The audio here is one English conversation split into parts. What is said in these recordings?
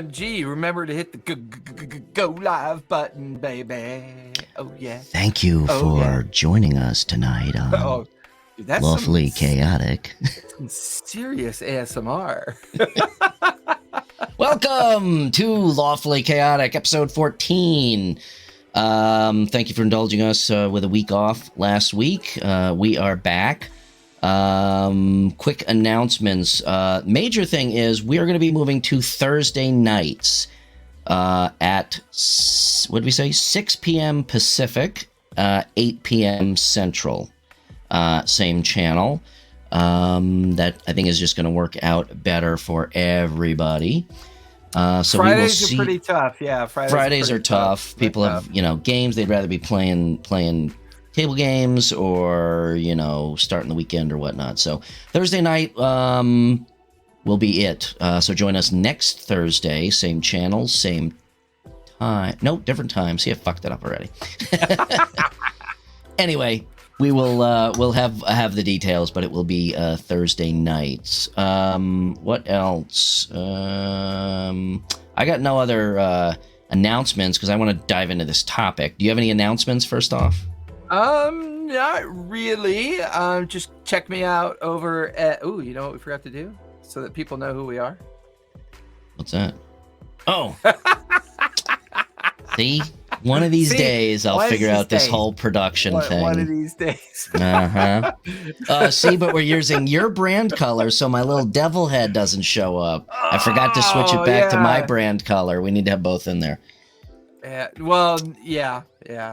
OMG, remember to hit the go live button, baby. Oh, yeah. Thank you for joining us tonight on dude, that's Lawfully Chaotic. Some serious ASMR. Welcome to Lawfully Chaotic, episode 14. Thank you for indulging us with a week off last week. We are back. Quick announcements. Major thing is we are going to be moving to Thursday nights at, what did we say, 6 p.m. Pacific, 8 p.m. Central. Same channel. That I think is just going to work out better for everybody. So Fridays are pretty tough. Yeah, Fridays are tough. People have, games they'd rather be playing table games or, starting the weekend or whatnot. So Thursday night will be it. So join us next Thursday, same channel, same time. No, different time. See, I fucked it up already. Anyway, we will we'll have the details, but it will be Thursday nights. What else? I got no other announcements because I want to dive into this topic. Do you have any announcements first off? Not really. Just check me out over at. Ooh, you know what we forgot to do, so that people know who we are. What's that? Oh. See, one of these days I'll figure out this whole production thing. One of these days. See, but we're using your brand color, so my little devil head doesn't show up. I forgot to switch it back to my brand color. We need to have both in there. Yeah.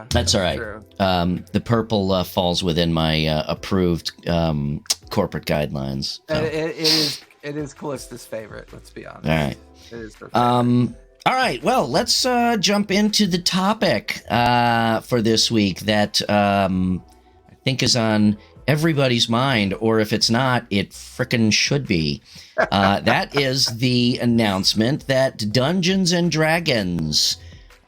That's all right. True. The purple falls within my approved corporate guidelines. So. It is Callista's favorite. Let's be honest. All right. It is her favorite. All right. Well, let's jump into the topic for this week that I think is on everybody's mind, or if it's not, it frickin' should be. That is the announcement that Dungeons and Dragons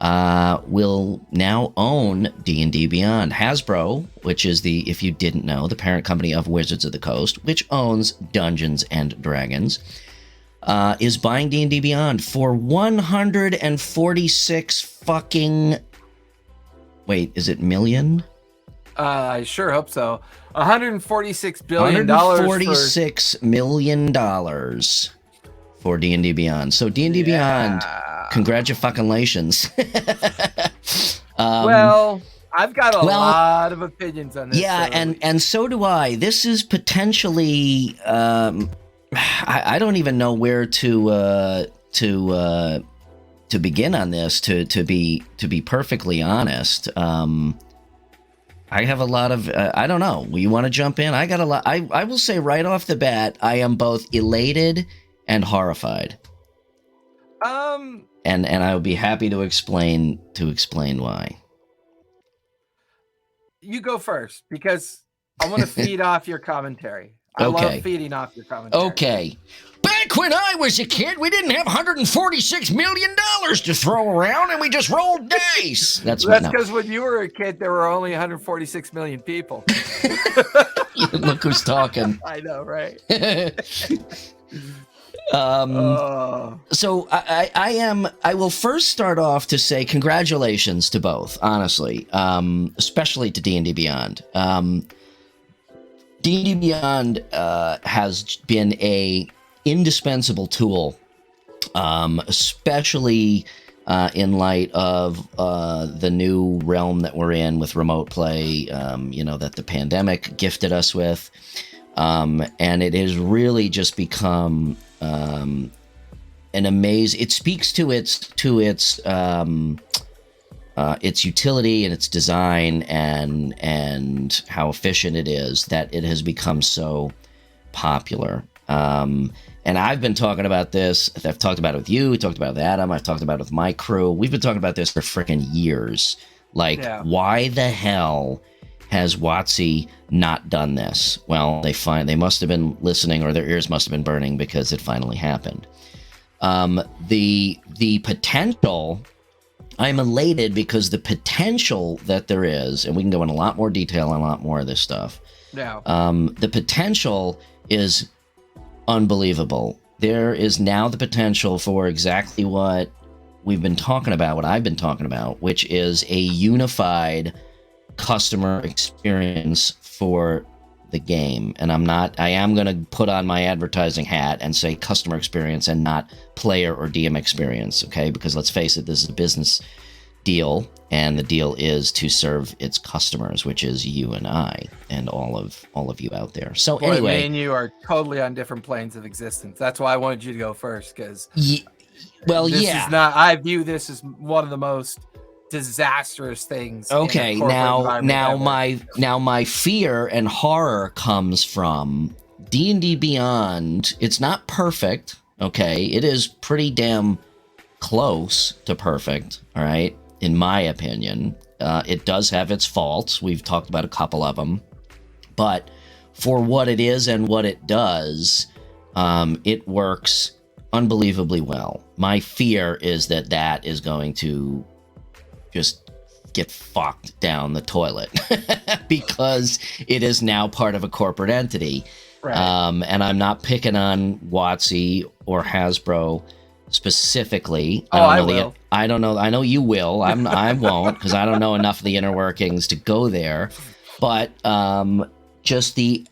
will now own D&D Beyond. Hasbro, which is if you didn't know, the parent company of Wizards of the Coast, which owns Dungeons and Dragons, is buying D&D Beyond for 146 fucking... Wait, is it million? I sure hope so. $146 billion. $146 million for D&D Beyond. So D&D Beyond, congratulations. Well, I've got a lot of opinions on this. Yeah, and so do I. This is potentially... I don't even know where to begin on this. To be perfectly honest, I have a lot of I don't know. You want to jump in? I got a lot. I will say right off the bat, I am both elated and horrified. And I would be happy to explain why. You go first because I want to feed off your commentary. I love feeding off your commentary. Okay. Back when I was a kid, we didn't have $146 million to throw around, and we just rolled dice. That's because when you were a kid, there were only 146 million people. Look who's talking. I know, right? So I will first start off to say congratulations to both, honestly, especially to D&D Beyond. D&D Beyond has been a indispensable tool, especially in light of the new realm that we're in with remote play, that the pandemic gifted us with. And it has really just become an amazing... It speaks to its utility and its design and how efficient it is that it has become so popular. And I've been talking about this. I've talked about it with you. We talked about it with Adam. I've talked about it with my crew. We've been talking about this for freaking years. Why the hell has WotC not done this? Well, they must have been listening, or their ears must have been burning because it finally happened. The potential... I'm elated because the potential that there is, and we can go in a lot more detail on a lot more of this stuff. Yeah. The potential is unbelievable. there is now the potential for exactly what we've been talking about, what I've been talking about, which is a unified customer experience for the game. And I am going to put on my advertising hat and say customer experience and not player or DM experience, okay? Because let's face it, this is a business deal, and the deal is to serve its customers, which is you and I and all of you out there. So Boy, anyway, me and you are totally on different planes of existence. That's why I wanted you to go first, because I view this as one of the most disastrous things. Okay, now my fear and horror comes from D&D Beyond. It's not perfect, okay? It is pretty damn close to perfect, all right? In my opinion, it does have its faults. We've talked about a couple of them, but for what it is and what it does, it works unbelievably well. My fear is that is going to just get fucked down the toilet because it is now part of a corporate entity. Right. And I'm not picking on WotC or Hasbro specifically. I will. I don't know. I know you will. I won't, because I don't know enough of the inner workings to go there. But just the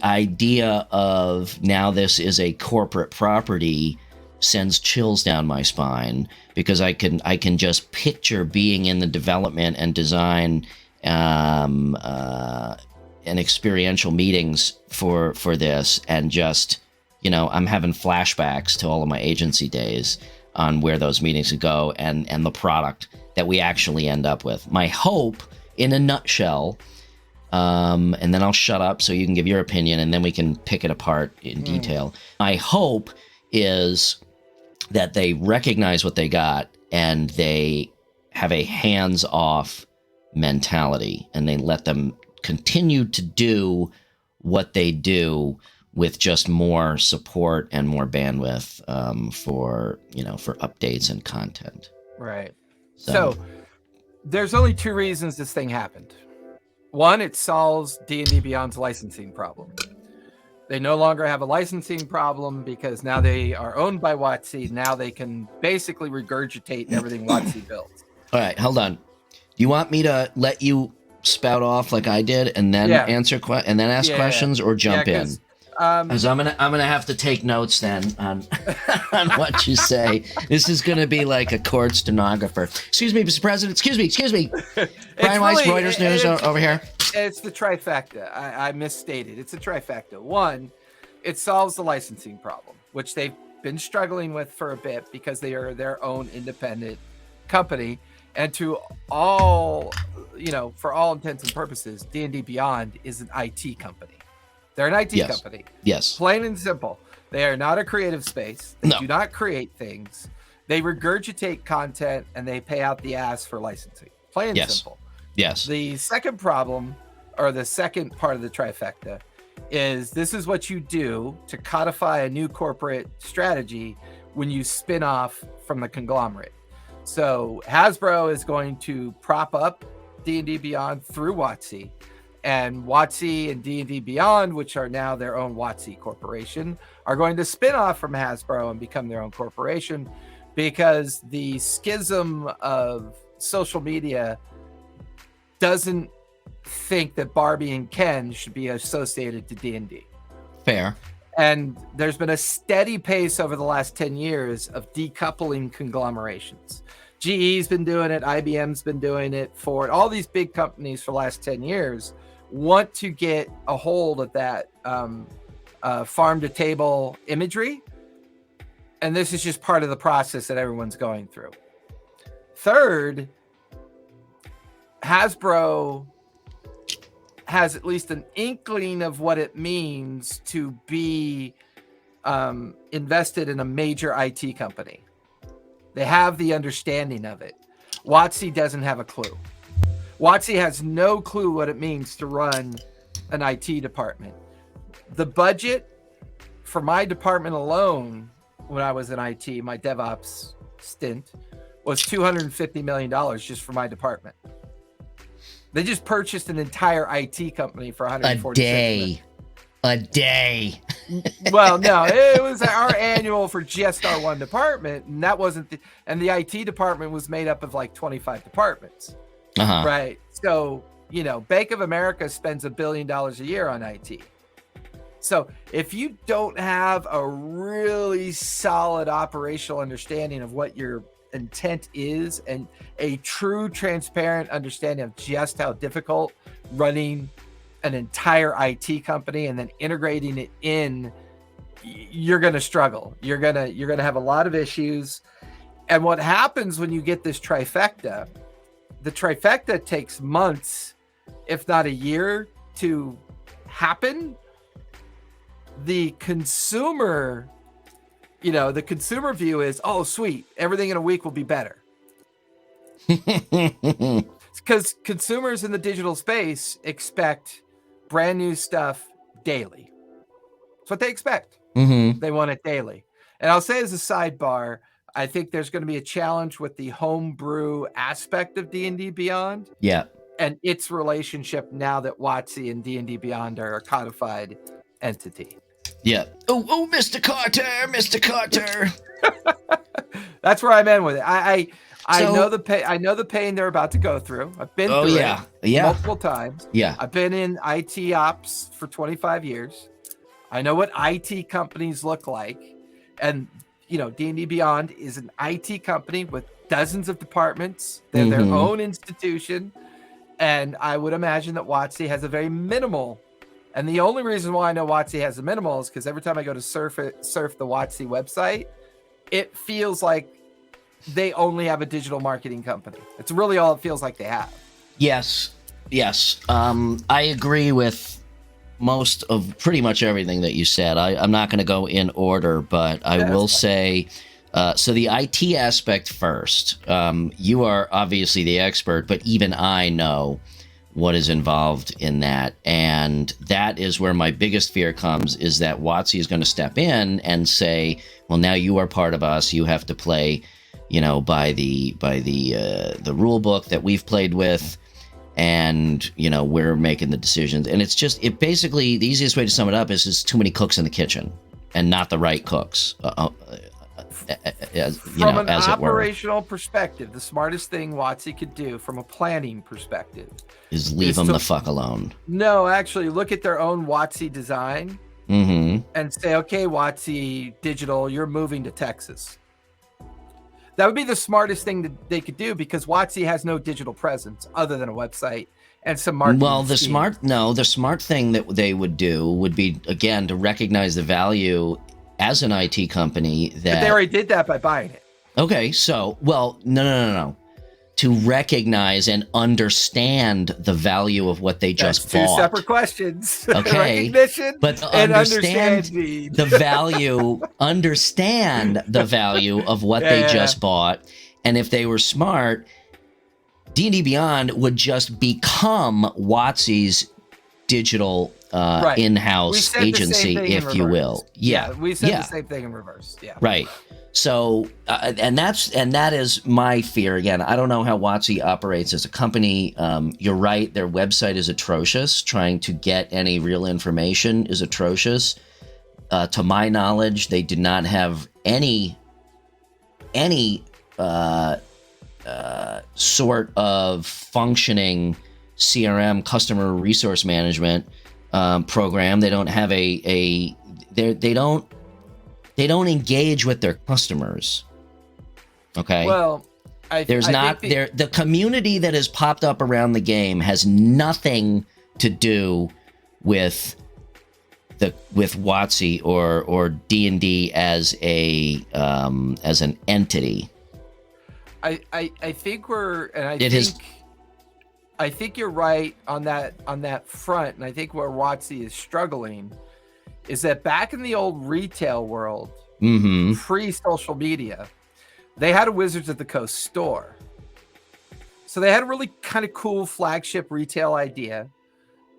idea of now this is a corporate property sends chills down my spine, because I can just picture being in the development and design and experiential meetings for this, and just, you know, I'm having flashbacks to all of my agency days on where those meetings would go and the product that we actually end up with. My hope, in a nutshell, and then I'll shut up so you can give your opinion, and then we can pick it apart in detail. My hope is that they recognize what they got and they have a hands-off mentality, and they let them continue to do what they do with just more support and more bandwidth for updates and content. Right. So there's only two reasons this thing happened. One, it solves D&D Beyond's licensing problem. They no longer have a licensing problem because now they are owned by WotC. Now they can basically regurgitate everything WotC built. All right, hold on. Do you want me to let you spout off like I did, and then ask questions, or jump in? Because I'm gonna have to take notes then on on what you say. This is gonna be like a court stenographer. Excuse me, Mr. President. Excuse me. Brian Weiss, Reuters News over here. It's the trifecta. I misstated. It's a trifecta. One, it solves the licensing problem, which they've been struggling with for a bit because they are their own independent company. And for all intents and purposes, D&D Beyond is an IT company. They're an IT company. Yes. Plain and simple. They are not a creative space. They do not create things. They regurgitate content, and they pay out the ass for licensing. Plain and simple. Yes. The second problem, or the second part of the trifecta, is this is what you do to codify a new corporate strategy when you spin off from the conglomerate. So Hasbro is going to prop up D&D Beyond through WotC, and WotC and D&D Beyond, which are now their own WotC corporation, are going to spin off from Hasbro and become their own corporation, because the schism of social media doesn't think that Barbie and Ken should be associated to D&D. Fair. And there's been a steady pace over the last 10 years of decoupling conglomerations. GE's been doing it. IBM's been doing it. For all these big companies for the last 10 years want to get a hold of that farm to table imagery. And this is just part of the process that everyone's going through. Third, Hasbro has at least an inkling of what it means to be invested in a major IT company. They have the understanding of it. WotC doesn't have a clue. WotC has no clue what it means to run an IT department. The budget for my department alone, when I was in IT, my DevOps stint, was $250 million just for my department. They just purchased an entire IT company for $147 million. A day. Well, no, it was our annual for just our one department, and that wasn't and the IT department was made up of like 25 departments. Uh-huh. Right. So, Bank of America spends $1 billion a year on IT. So if you don't have a really solid operational understanding of what your intent is and a true transparent understanding of just how difficult running an entire IT company and then integrating it in, you're going to struggle. You're going to have a lot of issues. And what happens when you get this trifecta, the trifecta takes months, if not a year, to happen. The consumer view is, oh, sweet, everything in a week will be better. Because consumers in the digital space expect brand new stuff daily. That's what they expect. Mm-hmm. They want it daily. And I'll say as a sidebar, I think there's going to be a challenge with the homebrew aspect of D&D Beyond. Yeah. And its relationship now that WotC and D&D Beyond are a codified entity. Yeah. Oh, Mr. Carter. That's where I'm in with it. I know the pain. I know the pain they're about to go through. I've been through it multiple times. Yeah. I've been in IT ops for 25 years. I know what IT companies look like. And, D&D Beyond is an IT company with dozens of departments. They're their own institution. And I would imagine that WotC has a very minimal. And the only reason why I know WotC has a minimal is because every time I go to surf the WotC website, it feels like they only have a digital marketing company. It's really all it feels like they have. Yes. I agree with most of pretty much everything that you said. I'm not going to go in order, but I will say, so the IT aspect first. You are obviously the expert, but even I know what is involved in that. And that is where my biggest fear comes, is that WotC is going to step in and say, well, now you are part of us. You have to play, by the rule book that we've played with. And, we're making the decisions. And it basically, the easiest way to sum it up is there's too many cooks in the kitchen and not the right cooks. From an operational perspective, the smartest thing WotC could do from a planning perspective is leave them the fuck alone. No, actually, look at their own WotC design and say, okay, WotC Digital, you're moving to Texas. That would be the smartest thing that they could do, because WotC has no digital presence other than a website and some marketing. Well, the smart thing that they would do would be, again, to recognize the value as an IT company that... But they already did that by buying it. Okay, so, well, no. To recognize and understand the value of what they just bought. Two separate questions. Okay. Recognition but and understand the value, of what they just bought. And if they were smart, D&D Beyond would just become WotC's digital in-house agency, if you will. Yeah, we said the same thing in reverse. Yeah. Right. So, and that is my fear. Again, I don't know how WotC operates as a company. You're right; their website is atrocious. Trying to get any real information is atrocious. To my knowledge, they did not have any sort of functioning CRM, customer resource management program. They don't have they don't engage with their customers. Okay. Well, the community that has popped up around the game has nothing to do with WotC or D&D as an entity. I think I think you're right on that front, and I think where WotC is struggling is that back in the old retail world, pre-social media, they had a Wizards of the Coast store. So they had a really kind of cool flagship retail idea.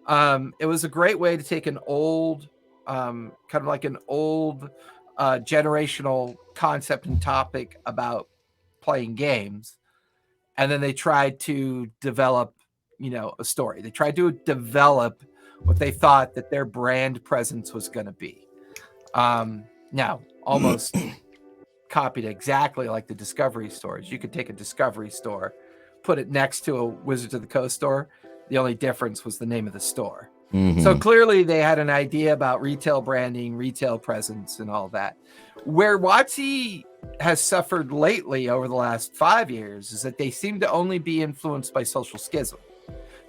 It was a great way to take an old, kind of like an old generational concept and topic about playing games. And then they tried to develop, a story. They tried to develop what they thought that their brand presence was going to be. Now, almost copied exactly like the Discovery stores. You could take a Discovery store, put it next to a Wizards of the Coast store. The only difference was the name of the store. Mm-hmm. So clearly they had an idea about retail branding, retail presence, and all that. Where WotC has suffered lately over the last 5 years is that they seem to only be influenced by social schism.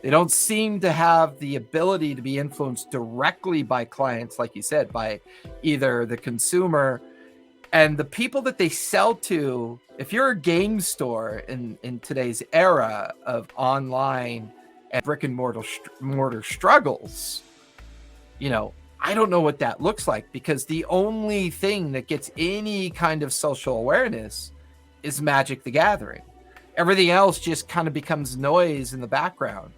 They don't seem to have the ability to be influenced directly by clients, like you said, by either the consumer and the people that they sell to. If you're a game store in today's era of online and brick and mortar struggles, you know, I don't know what that looks like, because the only thing that gets any kind of social awareness is Magic the Gathering. Everything else just kind of becomes noise in the background.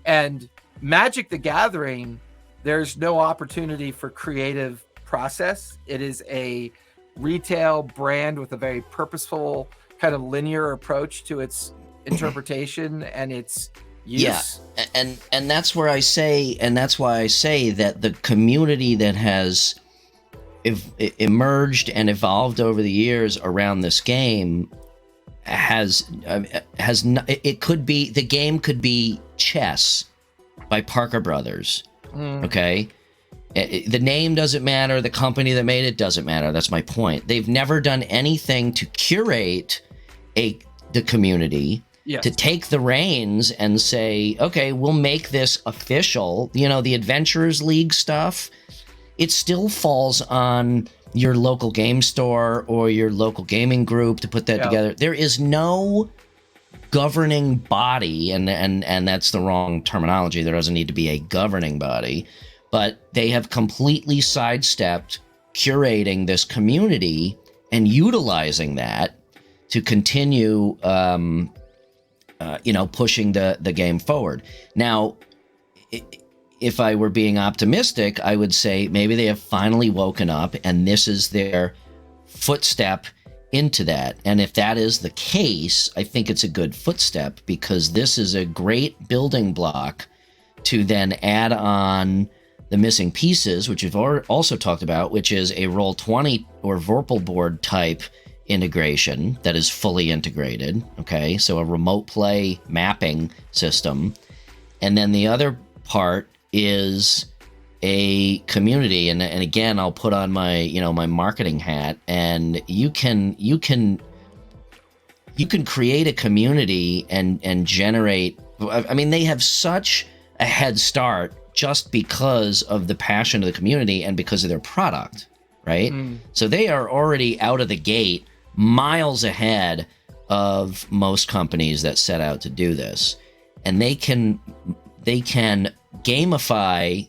And Magic the Gathering, there's no opportunity for creative process. It is a retail brand with a very purposeful kind of linear approach to its interpretation and its use. Yeah, and that's where I say, and that's why I say that the community that has emerged and evolved over the years around this game has it could be, the game could be chess by Parker Brothers. Okay, the name doesn't matter, the company that made it doesn't matter. That's my point. They've never done anything to curate the community. Yes. To take the reins and say, okay, we'll make this official. You know, the Adventurers League stuff, it still falls on your local game store or your local gaming group to put that together. There is no governing body, and that's the wrong terminology. There doesn't need to be a governing body, but they have completely sidestepped curating this community and utilizing that to continue pushing the game forward. Now, if I were being optimistic, I would say maybe they have finally woken up and this is their footstep into that. And if that is the case, I think it's a good footstep, because this is a great building block to then add on the missing pieces, which we've also talked about, which is a Roll20 or Vorpal board type integration that is fully integrated. Okay, so a remote play mapping system. And then the other part is a community, and again, I'll put on my my marketing hat, and you can create a community and generate. I mean, they have such a head start just because of the passion of the community and because of their product, right? So they are already out of the gate miles ahead of most companies that set out to do this, and they can gamify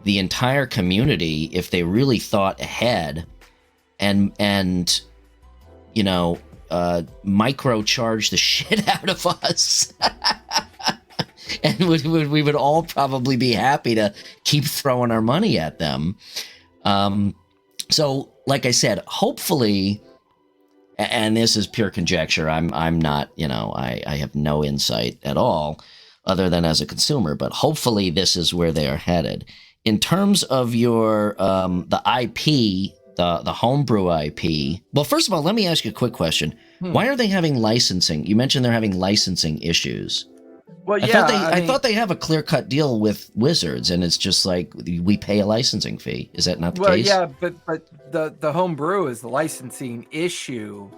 the entire community if they really thought ahead and microcharge the shit out of us. And we would all probably be happy to keep throwing our money at them. So like I said, hopefully, and this is pure conjecture, I'm not, I have no insight at all other than as a consumer, but hopefully this is where they are headed. In terms of your the IP, the homebrew IP, well, first of all, let me ask you a quick question. Why are they having licensing? You mentioned they're having licensing issues. Well, yeah, I thought they have a clear-cut deal with Wizards, and it's just like we pay a licensing fee. Is that not the case? Well, yeah, but the homebrew is the licensing issue.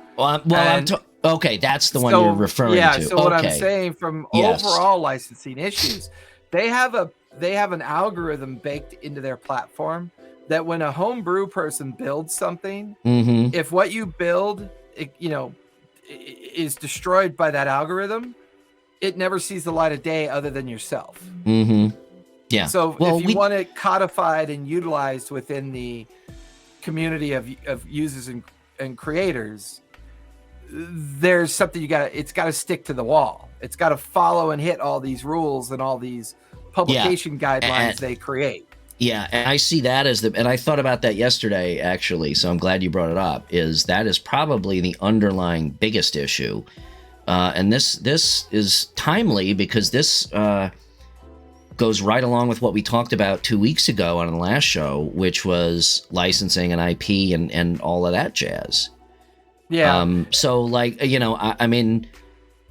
Okay, that's the one you're referring to. Yeah, so what I'm saying, from overall licensing issues, they have an algorithm baked into their platform that when a homebrew person builds something, if what you build, is destroyed by that algorithm, it never sees the light of day other than yourself. Yeah. So if you want it codified and utilized within the community of users and creators, there's something it's got to stick to the wall. It's got to follow and hit all these rules and all these publication guidelines they create. Yeah, and I see that and I thought about that yesterday, actually, so I'm glad you brought it up, that is probably the underlying biggest issue. And this is timely because this goes right along with what we talked about 2 weeks ago on the last show, which was licensing and IP and all of that jazz. Yeah. So like, I mean,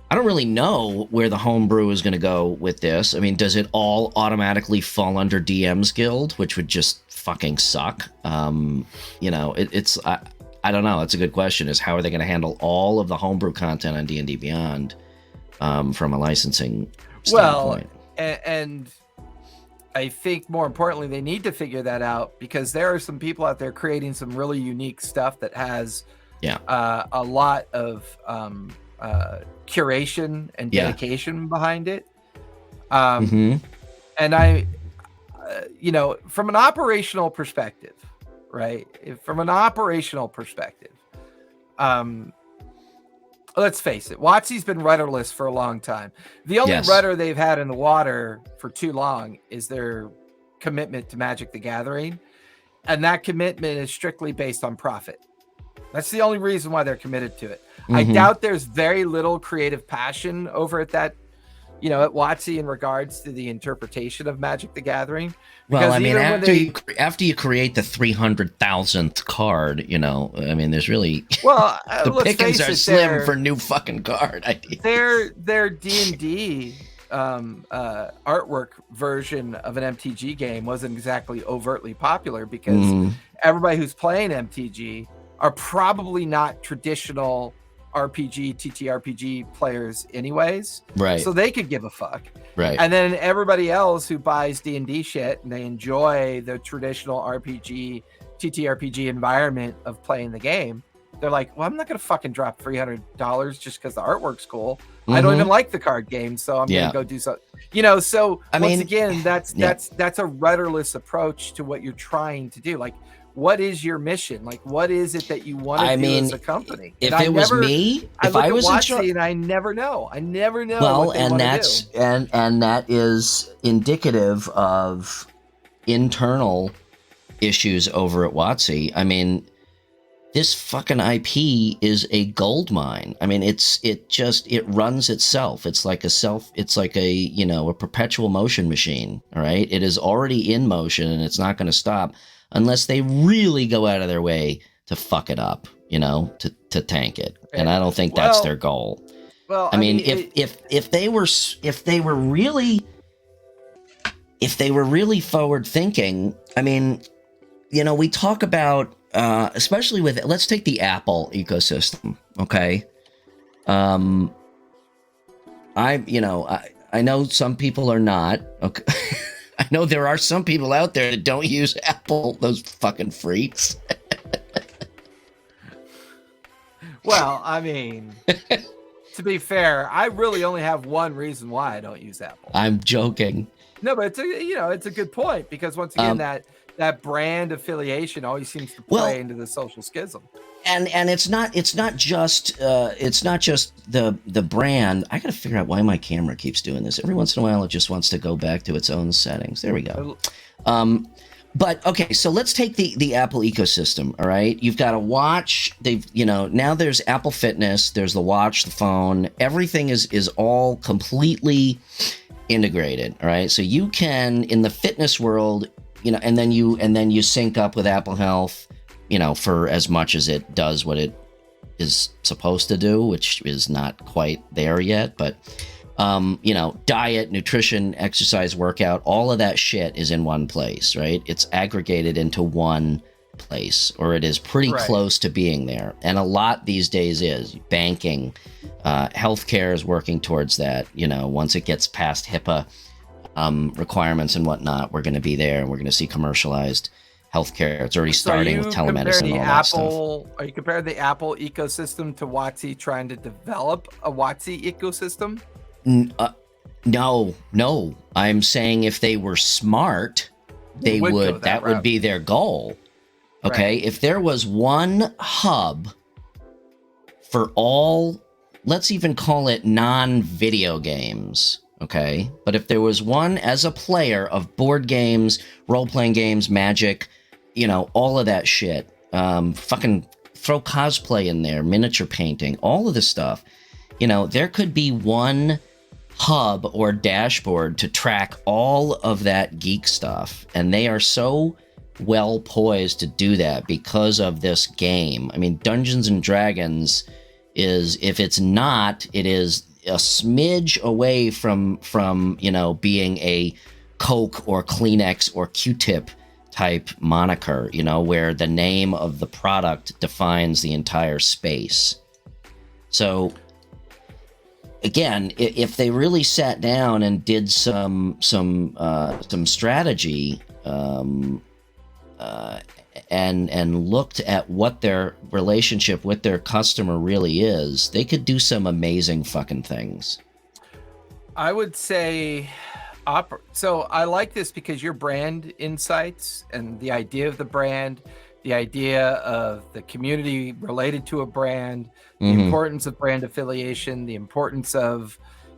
I don't really know where the homebrew is going to go with this. I mean, does it all automatically fall under DM's Guild, which would just fucking suck? It's I don't know. That's a good question. Is how are they going to handle all of the homebrew content on D&D Beyond from a licensing standpoint? And I think more importantly, they need to figure that out, because there are some people out there creating some really unique stuff that has a lot of curation and dedication behind it. And I, from an operational perspective, right? From an operational perspective, let's face it, WotC's been rudderless for a long time. The only rudder they've had in the water for too long is their commitment to Magic the Gathering. And that commitment is strictly based on profit. That's the only reason why they're committed to it. I doubt there's very little creative passion over at that, at WotC in regards to the interpretation of Magic the Gathering. Well, I mean, after you create the 300,000th card, I mean, there's really the pickings are slim for new fucking card ideas. Their D&D artwork version of an MTG game wasn't exactly overtly popular, because everybody who's playing MTG are probably not traditional RPG, TTRPG players anyways. Right. So they could give a fuck. Right. And then everybody else who buys D&D shit and they enjoy the traditional RPG, TTRPG environment of playing the game, they're like, well, I'm not going to fucking drop $300 just because the artwork's cool. I don't even like the card game, so I'm going to go do something. So once again, that's a rudderless approach to what you're trying to do. Like, what is your mission? Like, what is it that you want to do as a company? If it was me, if I was in charge, and I never know. Well, and that is indicative of internal issues over at WotC. I mean, this fucking IP is a gold mine. I mean, it runs itself. It's like a perpetual motion machine. All right. It is already in motion, and it's not going to stop unless they really go out of their way to fuck it up, to tank it. And I don't think that's their goal. Well, I mean, if they were really forward thinking, I mean, we talk about, especially with, let's take the Apple ecosystem. Okay. I know some people are not. Okay. I know there are some people out there that don't use Apple, those fucking freaks. Well, I mean, to be fair, I really only have one reason why I don't use Apple. I'm joking. No, but it's a good point, because once again, that brand affiliation always seems to play into the social schism. And it's not just the brand. I gotta figure out why my camera keeps doing this. Every once in a while, it just wants to go back to its own settings. There we go. But okay, so let's take the Apple ecosystem. All right, you've got a watch. Now there's Apple Fitness. There's the watch, the phone. Everything is all completely integrated. All right, so you can, in the fitness world, and then you sync up with Apple Health, for as much as it does what it is supposed to do, which is not quite there yet. But, diet, nutrition, exercise, workout, all of that shit is in one place, right? It's aggregated into one place, or it is pretty close to being there. And a lot these days is banking, healthcare is working towards that. Once it gets past HIPAA requirements and whatnot, we're going to be there, and we're going to see commercialized healthcare. It's already starting with telemedicine and all that stuff. Are you comparing the Apple ecosystem to WotC trying to develop a WotC ecosystem? No. I'm saying if they were smart, they would. That would be their goal. Okay, right. If there was one hub for all, let's even call it non-video games. Okay, but if there was one as a player of board games, role-playing games, Magic, all of that shit, fucking throw cosplay in there, miniature painting, all of this stuff, there could be one hub or dashboard to track all of that geek stuff, and they are so well poised to do that because of this game. I mean, Dungeons and Dragons is, if it's not, it is a smidge away from being a Coke or Kleenex or Q-tip type moniker, where the name of the product defines the entire space. So again, if they really sat down and did some strategy, and looked at what their relationship with their customer really is, they could do some amazing fucking things. I would say, so I like this because your brand insights and the idea of the brand, the idea of the community related to a brand, the importance of brand affiliation, the importance of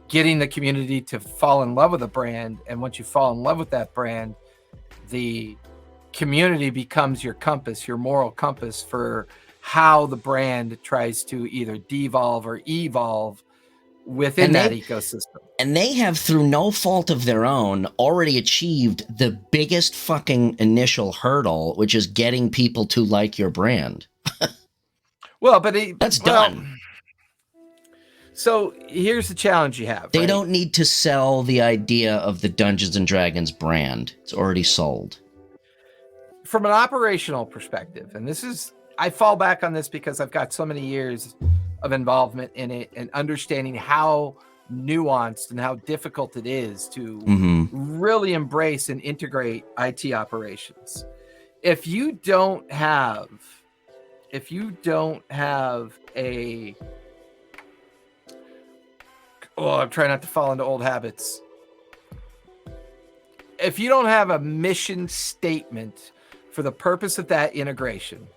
getting the community to fall in love with a brand. And once you fall in love with that brand, the community becomes your compass, your moral compass for how the brand tries to either devolve or evolve within that ecosystem. And they have, through no fault of their own, already achieved the biggest fucking initial hurdle, which is getting people to like your brand. Well, but that's done. So here's the challenge you have. They don't need to sell the idea of the Dungeons and Dragons brand. It's already sold. From an operational perspective, and I fall back on this because I've got so many years of involvement in it and understanding how nuanced and how difficult it is to really embrace and integrate IT operations. If you don't have I'm trying not to fall into old habits. If you don't have a mission statement for the purpose of that integration,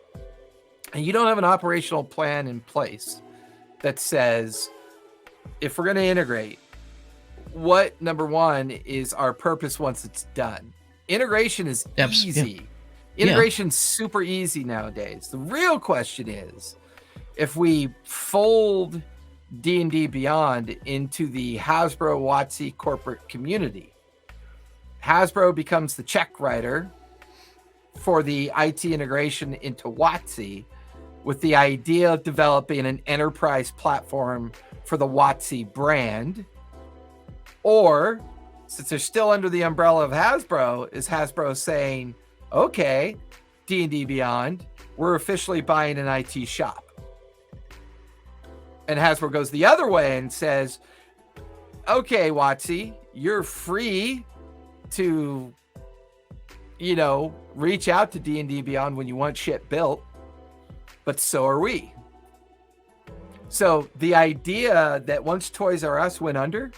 and you don't have an operational plan in place that says, if we're going to integrate, what, number one, is our purpose once it's done? Integration is easy. Yeah. Integration's super easy nowadays. The real question is, if we fold D&D Beyond into the Hasbro WotC corporate community, Hasbro becomes the check writer for the IT integration into WotC, with the idea of developing an enterprise platform for the WotC brand. Or, since they're still under the umbrella of Hasbro, is Hasbro saying, okay, D&D Beyond, we're officially buying an IT shop. And Hasbro goes the other way and says, okay, WotC, you're free to, reach out to D&D Beyond when you want shit built, but so are we. So the idea that once Toys R Us went under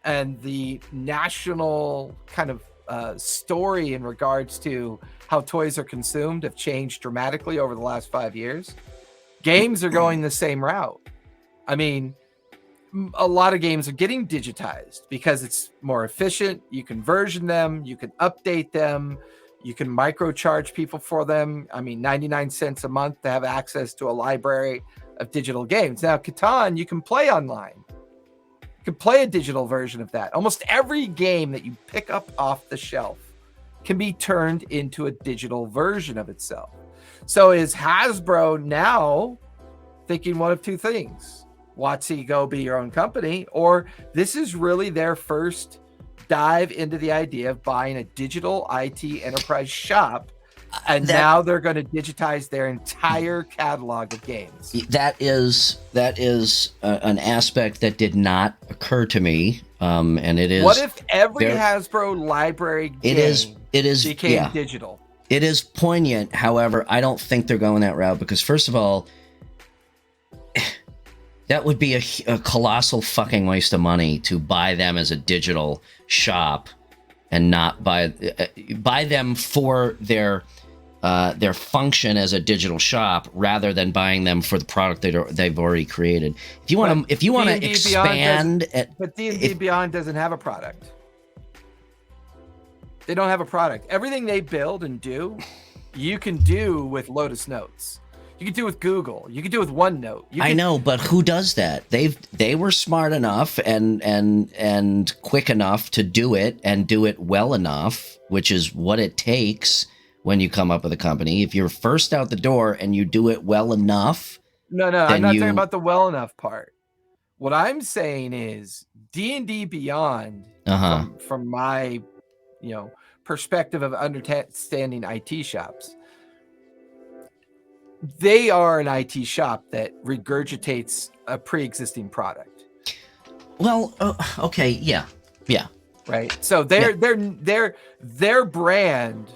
and the national kind of story in regards to how toys are consumed have changed dramatically over the last 5 years, games are going the same route. I mean, a lot of games are getting digitized because it's more efficient. You can version them, you can update them, you can microcharge people for them. I mean, 99 cents a month to have access to a library of digital games. Now, Catan, you can play online. You can play a digital version of that. Almost every game that you pick up off the shelf can be turned into a digital version of itself. So is Hasbro now thinking one of two things? WotC, go be your own company, or this is really their first dive into the idea of buying a digital IT enterprise shop, and now they're going to digitize their entire catalog of games. That is an aspect that did not occur to me, and it is. What if every Hasbro library game became digital? It is poignant. However, I don't think they're going that route because, first of all, that would be a colossal fucking waste of money to buy them as a digital shop and not buy them for their function as a digital shop rather than buying them for the product they've already created. If you want to expand, but D&D Beyond doesn't have a product. They don't have a product. Everything they build and do, you can do with Lotus Notes. You can do it with Google. You can do it with OneNote. I know, but who does that? They were smart enough and quick enough to do it and do it well enough, which is what it takes when you come up with a company. If you're first out the door and you do it well enough. No, I'm not talking about the well enough part. What I'm saying is D&D Beyond, from my, perspective of understanding IT shops, they are an IT shop that regurgitates a pre-existing product. Well, okay, yeah, right. So their brand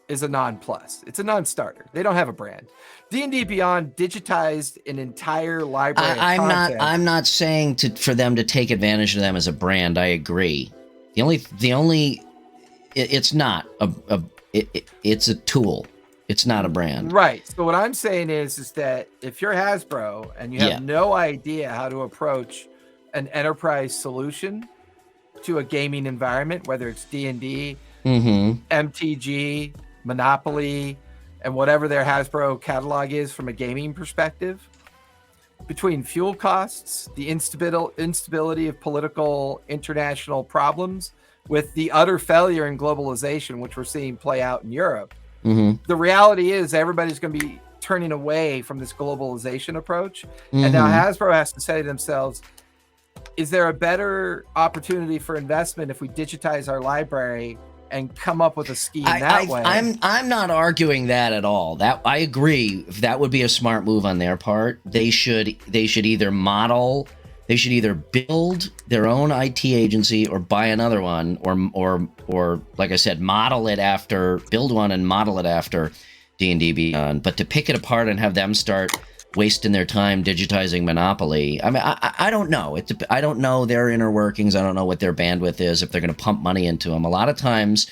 is a non-plus. It's a non-starter. They don't have a brand. D&D Beyond digitized an entire library. I'm not saying for them to take advantage of them as a brand. I agree. It's not it's a tool. It's not a brand. Right. So what I'm saying is that if you're Hasbro and you have no idea how to approach an enterprise solution to a gaming environment, whether it's D&D, MTG, Monopoly, and whatever their Hasbro catalog is from a gaming perspective, between fuel costs, the instability of political international problems, with the utter failure in globalization, which we're seeing play out in Europe, the reality is everybody's going to be turning away from this globalization approach. And now Hasbro has to say to themselves, is there a better opportunity for investment if we digitize our library and come up with a scheme that way? I'm not arguing that at all. That I agree. That would be a smart move on their part. They should either build their own IT agency or buy another one, or like I said, build one and model it after D&D Beyond. But to pick it apart and have them start wasting their time digitizing Monopoly, I mean, I don't know. I don't know their inner workings. I don't know what their bandwidth is, if they're going to pump money into them. A lot of times,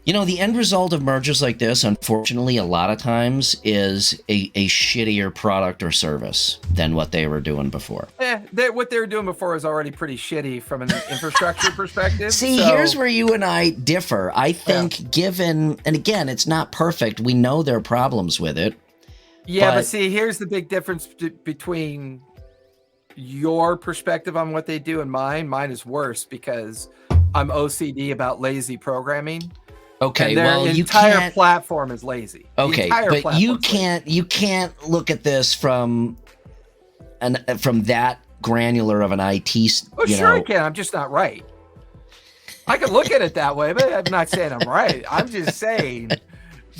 the end result of mergers like this, unfortunately, a lot of times is a shittier product or service than what they were doing before. What they were doing before is already pretty shitty from an infrastructure perspective. See, here's where you and I differ. I think given, and again, it's not perfect. We know there are problems with it. Yeah, but see, here's the big difference between your perspective on what they do and mine. Mine is worse because I'm OCD about lazy programming. Okay, and their entire platform is lazy. Okay, but you can't look at this from that granular of an IT. Sure I can. I'm just not right. I can look at it that way, but I'm not saying I'm right. I'm just saying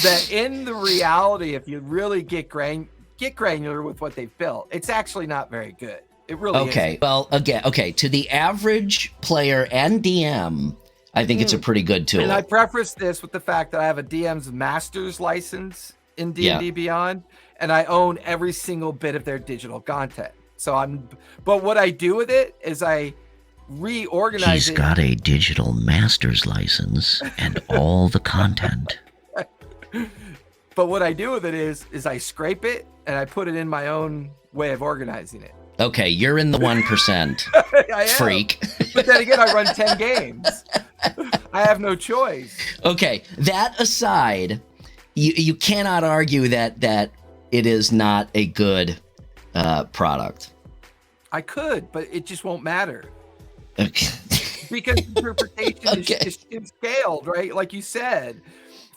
that in the reality, if you really get granular with what they've built, it's actually not very good. It really isn't. Well, again, to the average player and DM, I think it's a pretty good tool. And I preface this with the fact that I have a DM's master's license in D&D Beyond, and I own every single bit of their digital content. But what I do with it is I reorganize it. He's got a digital master's license and all the content. But what I do with it is I scrape it and I put it in my own way of organizing it. Okay, you're in the 1%. I am. Freak. But then again, I run 10 games. I have no choice. Okay, that aside, you cannot argue that it is not a good product. I could, but it just won't matter. Okay. Because interpretation is scaled, right? Like you said,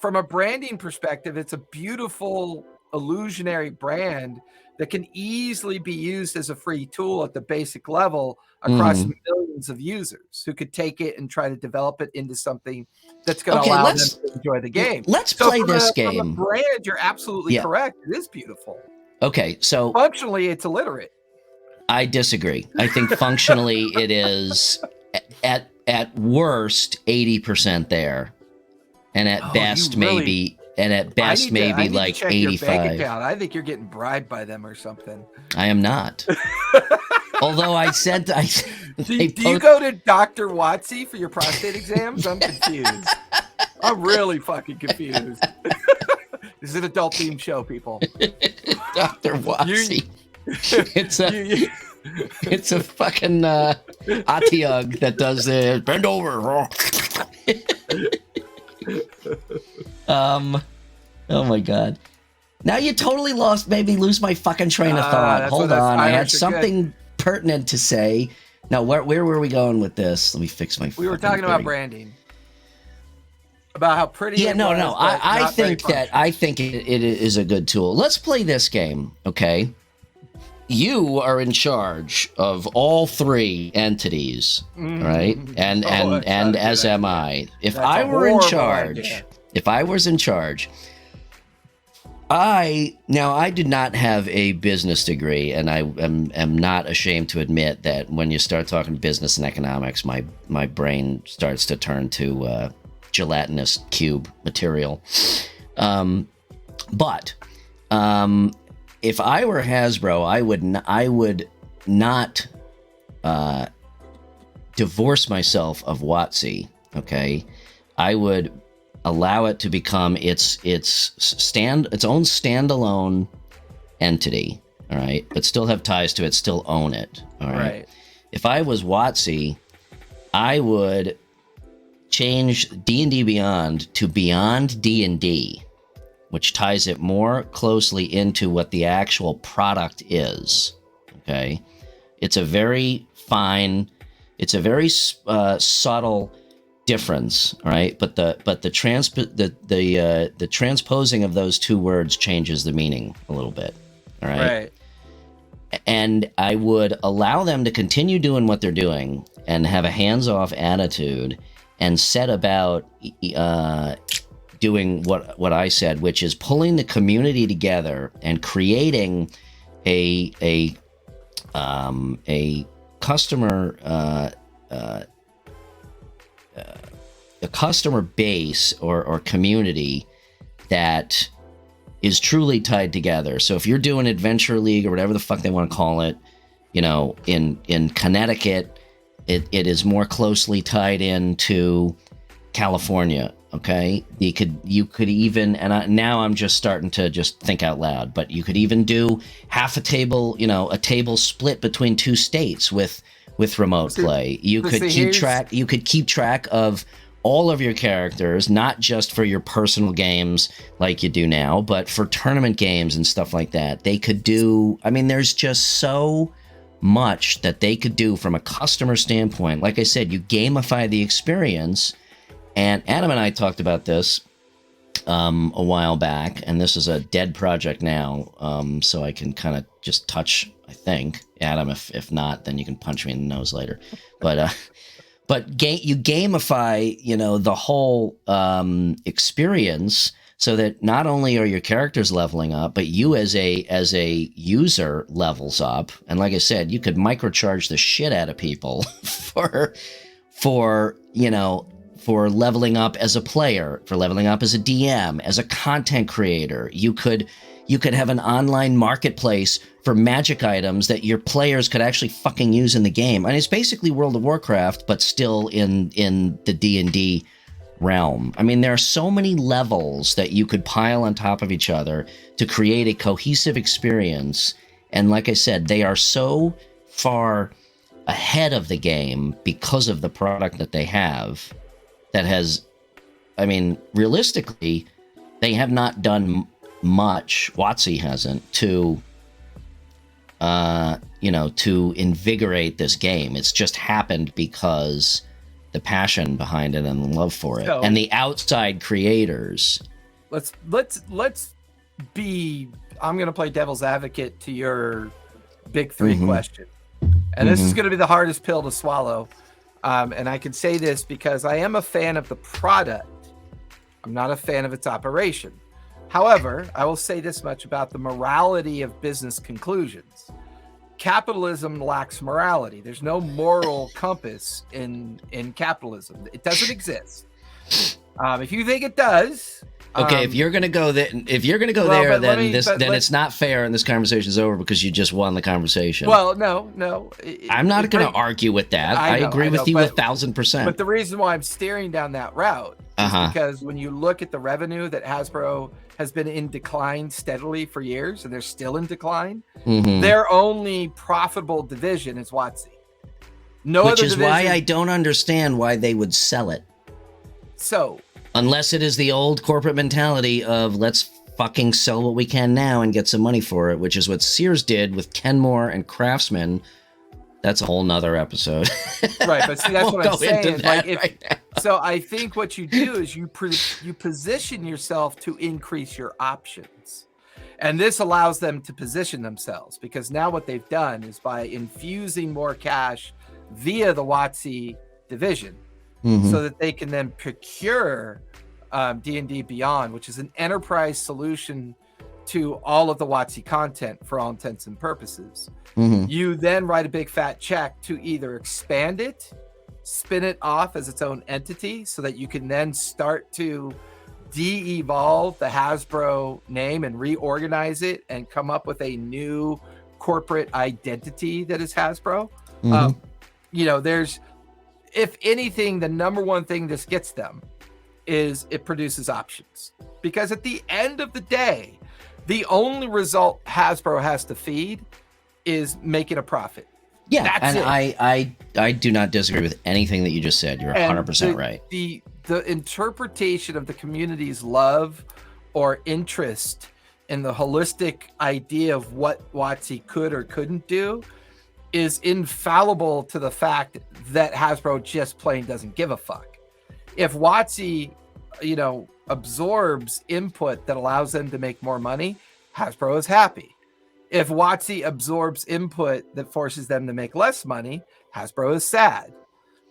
from a branding perspective, it's a beautiful illusionary brand that can easily be used as a free tool at the basic level across millions of users who could take it and try to develop it into something that's going to allow them to enjoy the game. Let's play this game. From a brand, you're absolutely correct. It is beautiful. Okay, so functionally, it's illiterate. I disagree. I think functionally it is at worst 80% there, and at best maybe. And at best, maybe like 85. I think you're getting bribed by them or something. I am not. Although I said, do you go to Dr. Watsy for your prostate exams? I'm confused. I'm really fucking confused. This is an adult themed show, people. Dr. Watsy. It's a fucking Atiug that does the bend over. Oh my god. Now you totally made me lose my fucking train of thought. Hold on, I had something pertinent to say. Now, where were we going with this? Let me fix my. We were talking about branding. About how pretty. Yeah, no. I think it is a good tool. Let's play this game, okay? You are in charge of all three entities, right? And as am I. If I were in charge, I did not have a business degree, and I am not ashamed to admit that when you start talking business and economics, my brain starts to turn to gelatinous cube material. But if I were Hasbro, I would not divorce myself of WotC. Okay, I would allow it to become its own standalone entity. All right, but still have ties to it, still own it. All right. If I was WotC, I would change D&D Beyond to Beyond D&D, which ties it more closely into what the actual product is. Okay, it's a very subtle difference, all right? But the transposing of those two words changes the meaning a little bit, all right? And I would allow them to continue doing what they're doing and have a hands-off attitude and set about doing what I said, which is pulling the community together and creating a customer a customer base or community that is truly tied together. So if you're doing Adventure League or whatever the fuck they want to call it, you know, in Connecticut, it is more closely tied into California. Okay, you could even, and now I'm just starting to just think out loud, but you could even do half a table, you know, a table split between two states with remote play. You could keep track of all of your characters, not just for your personal games like you do now, but for tournament games and stuff like that. They could do, I mean, there's just so much that they could do from a customer standpoint. Like I said, you gamify the experience. And Adam and I talked about this a while back, and this is a dead project now, so I can kind of just touch, I think. Adam, if not, then you can punch me in the nose later. But you gamify, you know, the whole experience so that not only are your characters leveling up, but you as a user levels up. And like I said, you could microcharge the shit out of people for leveling up as a player, for leveling up as a DM, as a content creator. You could have an online marketplace for magic items that your players could actually fucking use in the game. And it's basically World of Warcraft, but still in the D&D realm. I mean, there are so many levels that you could pile on top of each other to create a cohesive experience. And like I said, they are so far ahead of the game because of the product that they have. That has, I mean, realistically, they have not done much. WotC hasn't to invigorate this game. It's just happened because the passion behind it and the love for it, and the outside creators. Let's be. I'm going to play devil's advocate to your big three question, and this is going to be the hardest pill to swallow. And I can say this because I am a fan of the product. I'm not a fan of its operation. However, I will say this much about the morality of business conclusions. Capitalism lacks morality. There's no moral compass in capitalism. It doesn't exist. If you think it does, okay. If you're gonna go there, then it's not fair, and this conversation's over because you just won the conversation. Well, no. I'm not going to argue with that. I agree with you 1,000%. But the reason why I'm steering down that route is because when you look at the revenue that Hasbro has been in decline steadily for years, and they're still in decline, their only profitable division is WotC. Which is why I don't understand why they would sell it. So, unless it is the old corporate mentality of let's fucking sell what we can now and get some money for it, which is what Sears did with Kenmore and Craftsman. That's a whole nother episode. Right, but see, that's what I'm saying. Like, right so I think what you do is you position yourself to increase your options. And this allows them to position themselves, because now what they've done is by infusing more cash via the WotC division, so that they can then procure D&D Beyond, which is an enterprise solution to all of the WotC content for all intents and purposes. You then write a big fat check to either expand it, spin it off as its own entity, so that you can then start to de-evolve the Hasbro name and reorganize it and come up with a new corporate identity that is Hasbro. There's, if anything, the number one thing this gets them is it produces options, because at the end of the day, the only result Hasbro has to feed is making a profit. Yeah, that's and I do not disagree with anything that you just said. You're 100% right. The interpretation of the community's love or interest in the holistic idea of what WotC could or couldn't do is infallible to the fact that Hasbro just plain doesn't give a fuck. If WotC, absorbs input that allows them to make more money, Hasbro is happy. If WotC absorbs input that forces them to make less money, Hasbro is sad,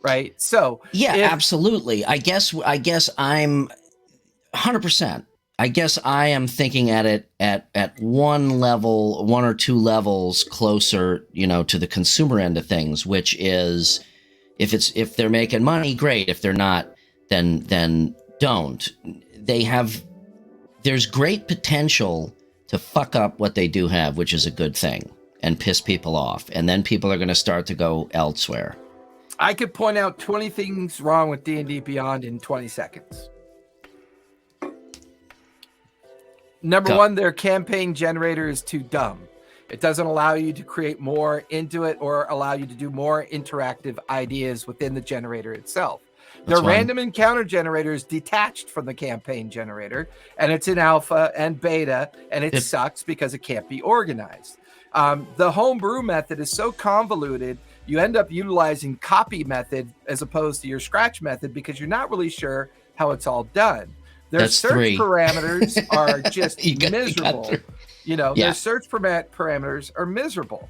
right? So yeah, absolutely. I guess I'm 100%. I guess I am thinking at it at one level, one or two levels closer, to the consumer end of things, which is if they're making money, great. If they're not, then don't. There's great potential to fuck up what they do have, which is a good thing, and piss people off. And then people are going to start to go elsewhere. I could point out 20 things wrong with D&D Beyond in 20 seconds. Number one, their campaign generator is too dumb. It doesn't allow you to create more into it or allow you to do more interactive ideas within the generator itself. Their random encounter generator is detached from the campaign generator, and it's in alpha and beta, and it sucks because it can't be organized. The homebrew method is so convoluted, you end up utilizing copy method as opposed to your scratch method because you're not really sure how it's all done. Their search parameters are just miserable. Their search parameters are miserable.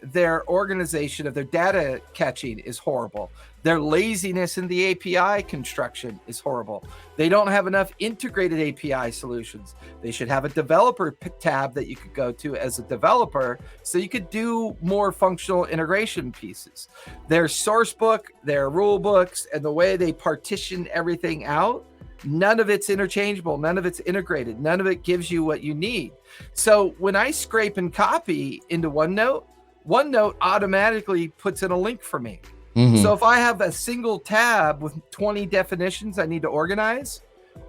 Their organization of their data catching is horrible. Their laziness in the API construction is horrible. They don't have enough integrated API solutions. They should have a developer tab that you could go to as a developer so you could do more functional integration pieces. Their source book, their rule books, and the way they partition everything out, none of it's interchangeable. None of it's integrated. None of it gives you what you need. So when I scrape and copy into OneNote, OneNote automatically puts in a link for me. So if I have a single tab with 20 definitions I need to organize,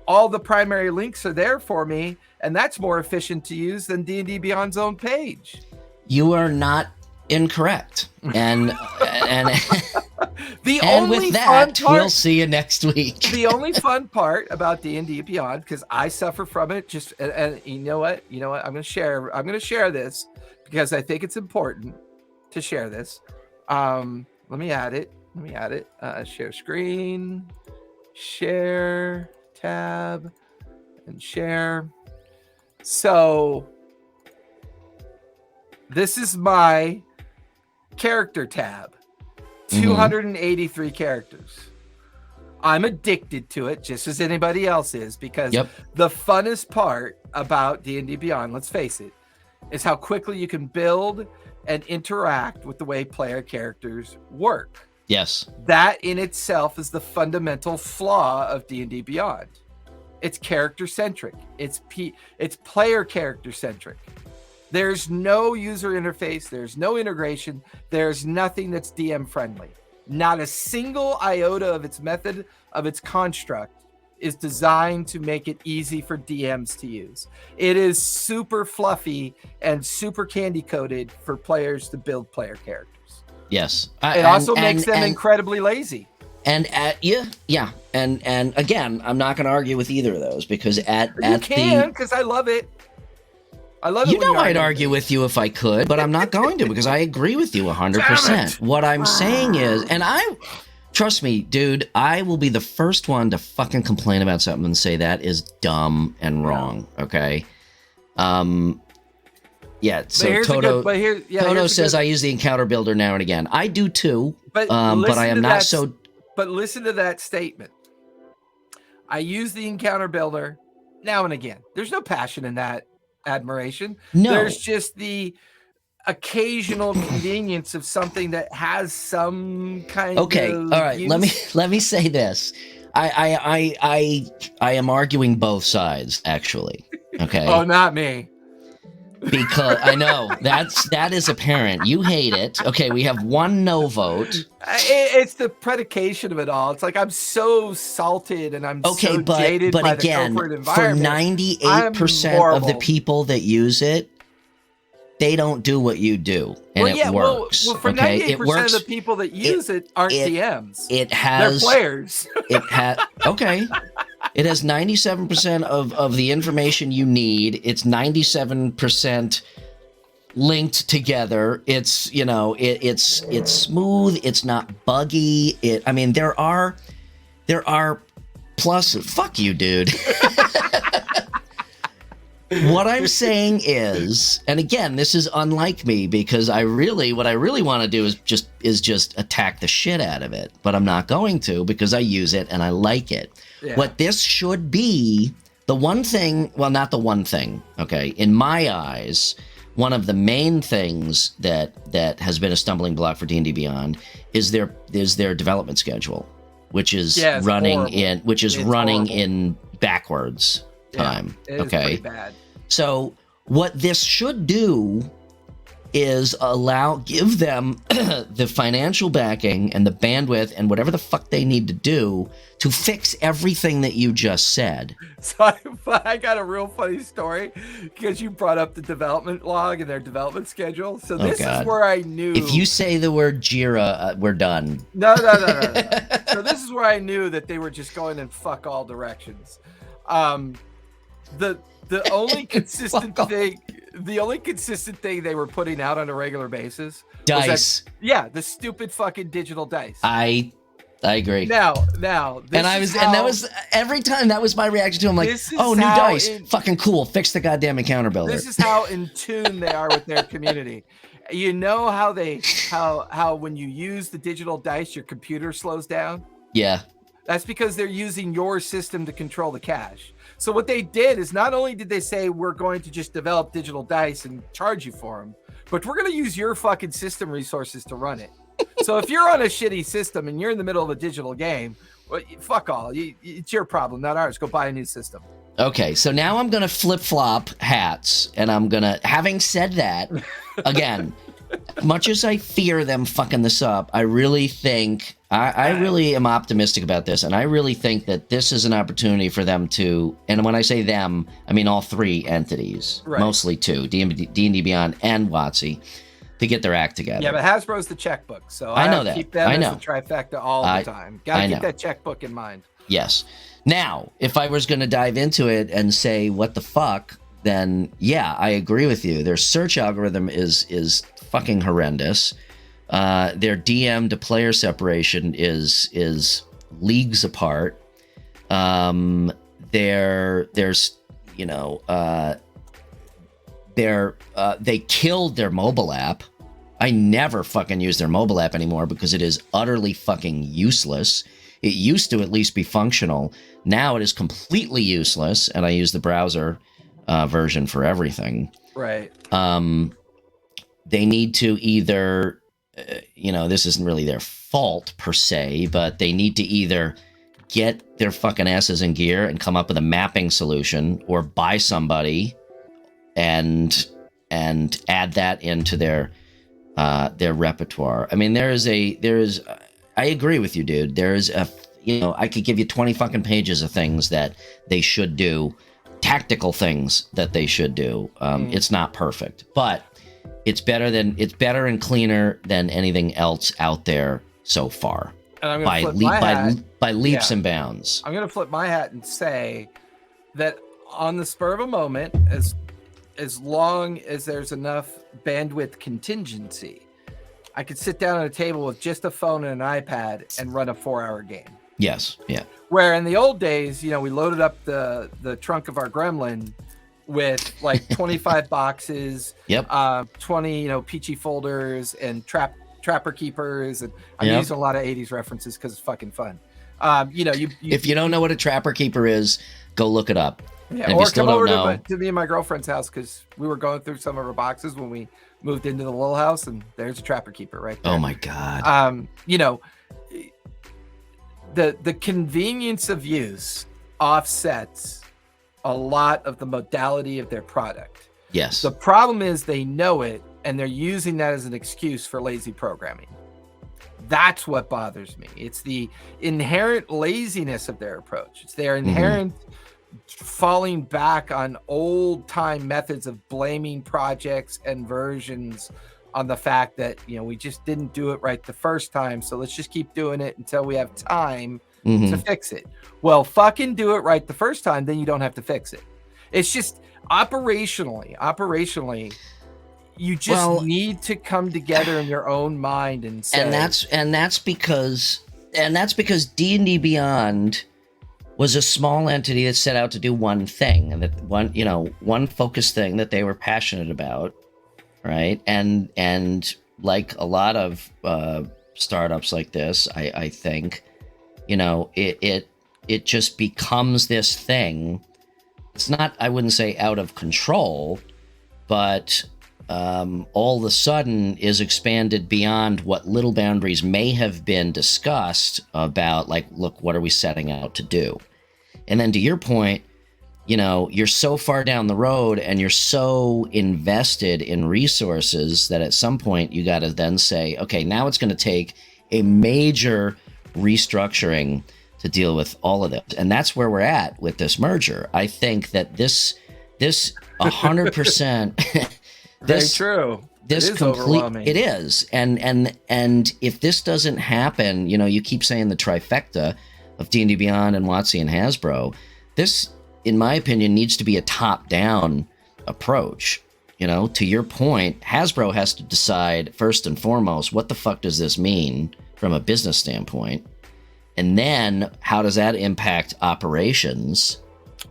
all the primary links are there for me, and that's more efficient to use than D&D Beyond's own page. You are not incorrect. And with that, we'll see you next week. The only fun part about D&D Beyond, because I suffer from it, and you know what? I'm going to share this because I think it's important to share this. Let me add it. Share screen, share tab, and share. So this is my character tab. 283 characters. I'm addicted to it just as anybody else is, because the funnest part about D&D Beyond, let's face it, is how quickly you can build and interact with the way player characters work. Yes. That in itself is the fundamental flaw of D&D Beyond. It's character centric. It's player character centric. There's no user interface. There's no integration. There's nothing that's DM friendly. Not a single iota of its method, of its construct, is designed to make it easy for DMs to use. It is super fluffy and super candy coated for players to build player characters. Yes. It also makes them incredibly lazy. And and again, I'm not going to argue with either of those because because I love it. I love it. You know, I'd argue with you if I could, but I'm not going to because I agree with you 100%. What I'm saying is, and trust me, dude, I will be the first one to fucking complain about something and say that is dumb and wrong. Okay. Yeah. So Toto says I use the encounter builder now and again. I do too. But I am not so. But listen to that statement. I use the encounter builder now and again. There's no passion in that admiration. No. There's just the occasional convenience of something that has some kind of all right. use. Let me say this. I am arguing both sides actually. Okay. Oh, not me. Because I know that is apparent. You hate it. Okay, we have one no vote. It's the predication of it all. It's like I'm so salted and I'm so jaded by again, the corporate environment. For 98% of the people that use it, they don't do what you do, and it works. Well, for 98% of the people that use it aren't DMs. They're players. Okay. It has 97% of the information you need. It's 97% linked together. It's, you know, it's smooth. It's not buggy. I mean, there are pluses. Fuck you, dude. What I'm saying is, and again, this is unlike me because what I really want to do is just attack the shit out of it, but I'm not going to because I use it and I like it. Yeah. What this should be, the one thing, well, not the one thing, okay, in my eyes, one of the main things that has been a stumbling block for D&D Beyond is their development schedule, which is running in backwards time. It is pretty bad. So what this should do is give them the financial backing and the bandwidth and whatever the fuck they need to do to fix everything that you just said. So I got a real funny story because you brought up the development log and their development schedule. So this is where I knew. If you say the word Jira, we're done. No. So this is where I knew that they were just going in fuck all directions. The only consistent thing. The only consistent thing they were putting out on a regular basis. Dice. The stupid fucking digital dice. I agree. Now. That was every time that was my reaction to him. Like, new dice, fucking cool. Fix the goddamn encounter builder. This is how in tune they are with their community. You know how when you use the digital dice, your computer slows down. Yeah. That's because they're using your system to control the cache. So what they did is not only did they say we're going to just develop digital dice and charge you for them, but we're going to use your fucking system resources to run it. So if you're on a shitty system and you're in the middle of a digital game, well, fuck all. It's your problem, not ours. Go buy a new system. Okay, so now I'm going to flip-flop hats, and I'm going to, having said that, again, much as I fear them fucking this up, I really think, I really am optimistic about this, and I really think that this is an opportunity for them to, and when I say them, I mean all three entities, mostly two, D&D Beyond and WotC, to get their act together. Yeah, but Hasbro's the checkbook, so I know that. Keep them as the trifecta all the time. Gotta keep that checkbook in mind. Yes. Now, if I was going to dive into it and say, what the fuck, then yeah, I agree with you. Their search algorithm is fucking horrendous. Their DM to player separation is leagues apart. They killed their mobile app. I never fucking use their mobile app anymore because it is utterly fucking useless. It used to at least be functional. Now it is completely useless, and I use the browser version for everything. Right. They need to either, this isn't really their fault per se, but they need to either get their fucking asses in gear and come up with a mapping solution, or buy somebody and add that into their repertoire. I mean, I agree with you, dude. I could give you 20 fucking pages of things that they should do, tactical things that they should do. It's not perfect, but it's better and cleaner than anything else out there so far. And I'm going to flip my hat. By leaps and bounds. I'm going to flip my hat and say that on the spur of a moment, as long as there's enough bandwidth contingency, I could sit down at a table with just a phone and an iPad and run a 4-hour game. Yes, yeah. Where in the old days, we loaded up the trunk of our Gremlin with like 25 boxes, 20 peachy folders and trapper keepers, and I'm using a lot of 80s references because it's fucking fun. If you don't know what a trapper keeper is, go look it up. Yeah, or come over to me and my girlfriend's house, because we were going through some of her boxes when we moved into the little house, and there's a trapper keeper right there. Oh my god. The convenience of use offsets a lot of the modality of their product. Yes. The problem is they know it, and they're using that as an excuse for lazy programming. That's what bothers me. It's the inherent laziness of their approach. It's their inherent falling back on old time methods of blaming projects and versions on the fact that we just didn't do it right the first time, so let's just keep doing it until we have time to fix it. Well, fucking do it right the first time, then you don't have to fix it. It's just operationally you just need to come together in your own mind and say, and that's because D&D Beyond was a small entity that set out to do one thing, and that one focused thing that they were passionate about, right? And like a lot of startups like this, I think, it just becomes this thing. It's not, I wouldn't say out of control, but all of a sudden is expanded beyond what little boundaries may have been discussed about, like, look, what are we setting out to do? And then to your point, you're so far down the road and you're so invested in resources that at some point you got to then say, okay, now it's going to take a major restructuring to deal with all of this. And that's where we're at with this merger. I think that this 100%. Very true. This overwhelming. It is. And if this doesn't happen, you keep saying the trifecta of D&D Beyond and WotC and Hasbro. This, in my opinion, needs to be a top-down approach. To your point, Hasbro has to decide first and foremost, what the fuck does this mean from a business standpoint? And then how does that impact operations?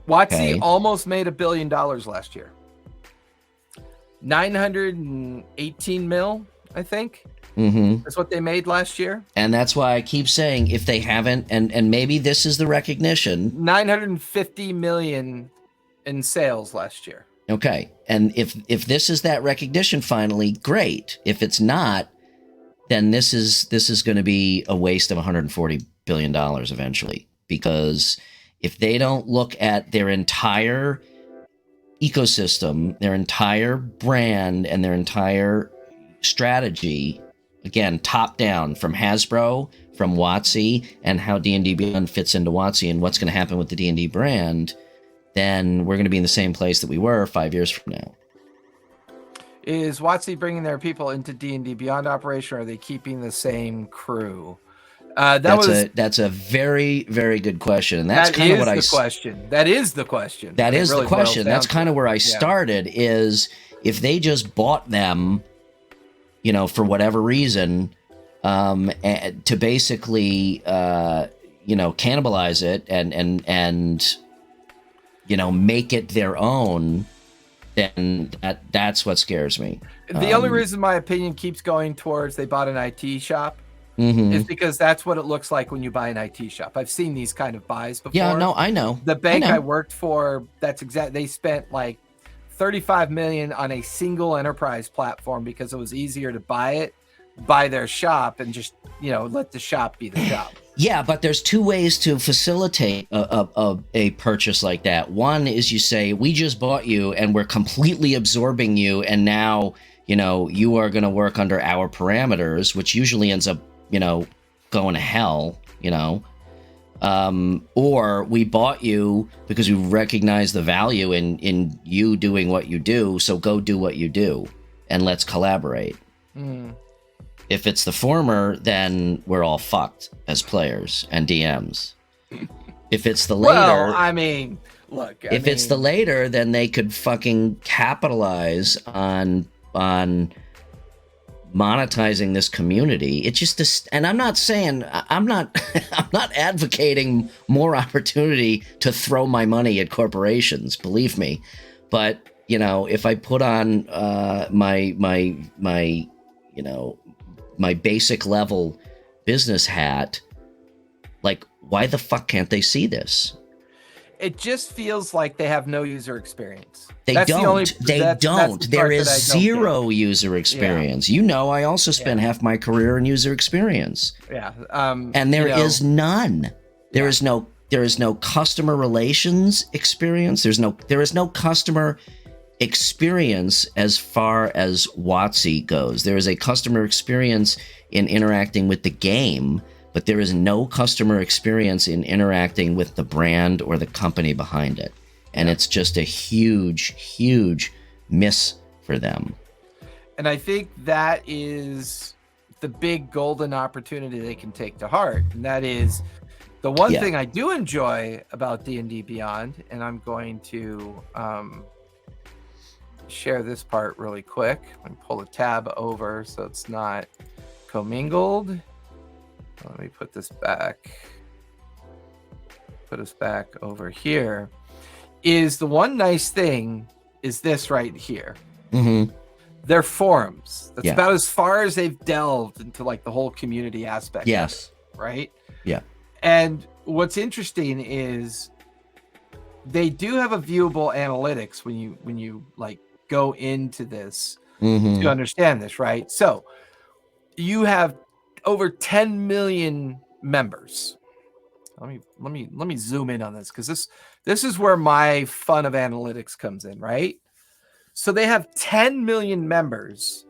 WotC almost made $1 billion last year. 918 mil, I think. That's what they made last year. And that's why I keep saying, if they haven't, and maybe this is the recognition. 950 million in sales last year. Okay. And if this is that recognition finally, great. If it's not, then this is going to be a waste of $140 billion eventually. Because if they don't look at their entire ecosystem, their entire brand, and their entire strategy, again, top down, from Hasbro, from WotC, and how D&D Beyond fits into WotC and what's going to happen with the D&D brand, then we're going to be in the same place that we were 5 years from now. Is WotC bringing their people into D&D Beyond operation, or are they keeping the same crew? That's a very, very good question, and that's kind of what question. That is the question. That is the question. That's kind of where I started. Is if they just bought them, for whatever reason, to basically, cannibalize it and make it their own, then that's what scares me. The only reason my opinion keeps going towards they bought an IT shop is because that's what it looks like when you buy an IT shop. I've seen these kind of buys before. Yeah, no, I know. The bank I worked for, they spent like $35 million on a single enterprise platform because it was easier to buy their shop and just, let the shop be the shop. Yeah, but there's two ways to facilitate a purchase like that. One is you say, we just bought you and we're completely absorbing you, and now, you are going to work under our parameters, which usually ends up, going to hell, or we bought you because we recognize the value in you doing what you do, so go do what you do and let's collaborate. If it's the former, then we're all fucked as players and DMs. If it's the later, well, I mean, look, if it's the later, then they could fucking capitalize on monetizing this community. It's just this, and I'm not saying I'm not I'm not advocating more opportunity to throw my money at corporations, believe me. But you know, if I put on my you know, my basic level business hat, like, why the fuck can't they see this? It just feels like they have no user experience. They don't. There is zero user experience. Yeah. You know, I also spent half my career in user experience. Yeah. And there is none. There is no customer relations experience. There is no customer experience as far as WotC goes. There is a customer experience in interacting with the game, but there is no customer experience in interacting with the brand or the company behind it. And it's just a huge, huge miss for them. And I think that is the big golden opportunity they can take to heart. And that is the one thing I do enjoy about D&D Beyond, and I'm going to share this part really quick. I'm going to pull a tab over so it's not commingled. Let me put this back. Put us back over here. Is the one nice thing is this right here. Mm-hmm. They're forums. That's about as far as they've delved into like the whole community aspect. Yes. Of it, right? Yeah. And what's interesting is they do have a viewable analytics when you like go into this to understand this, right? So you have over 10 million members. Let me zoom in on this because this is where my fun of analytics comes in, right? So they have 10 million members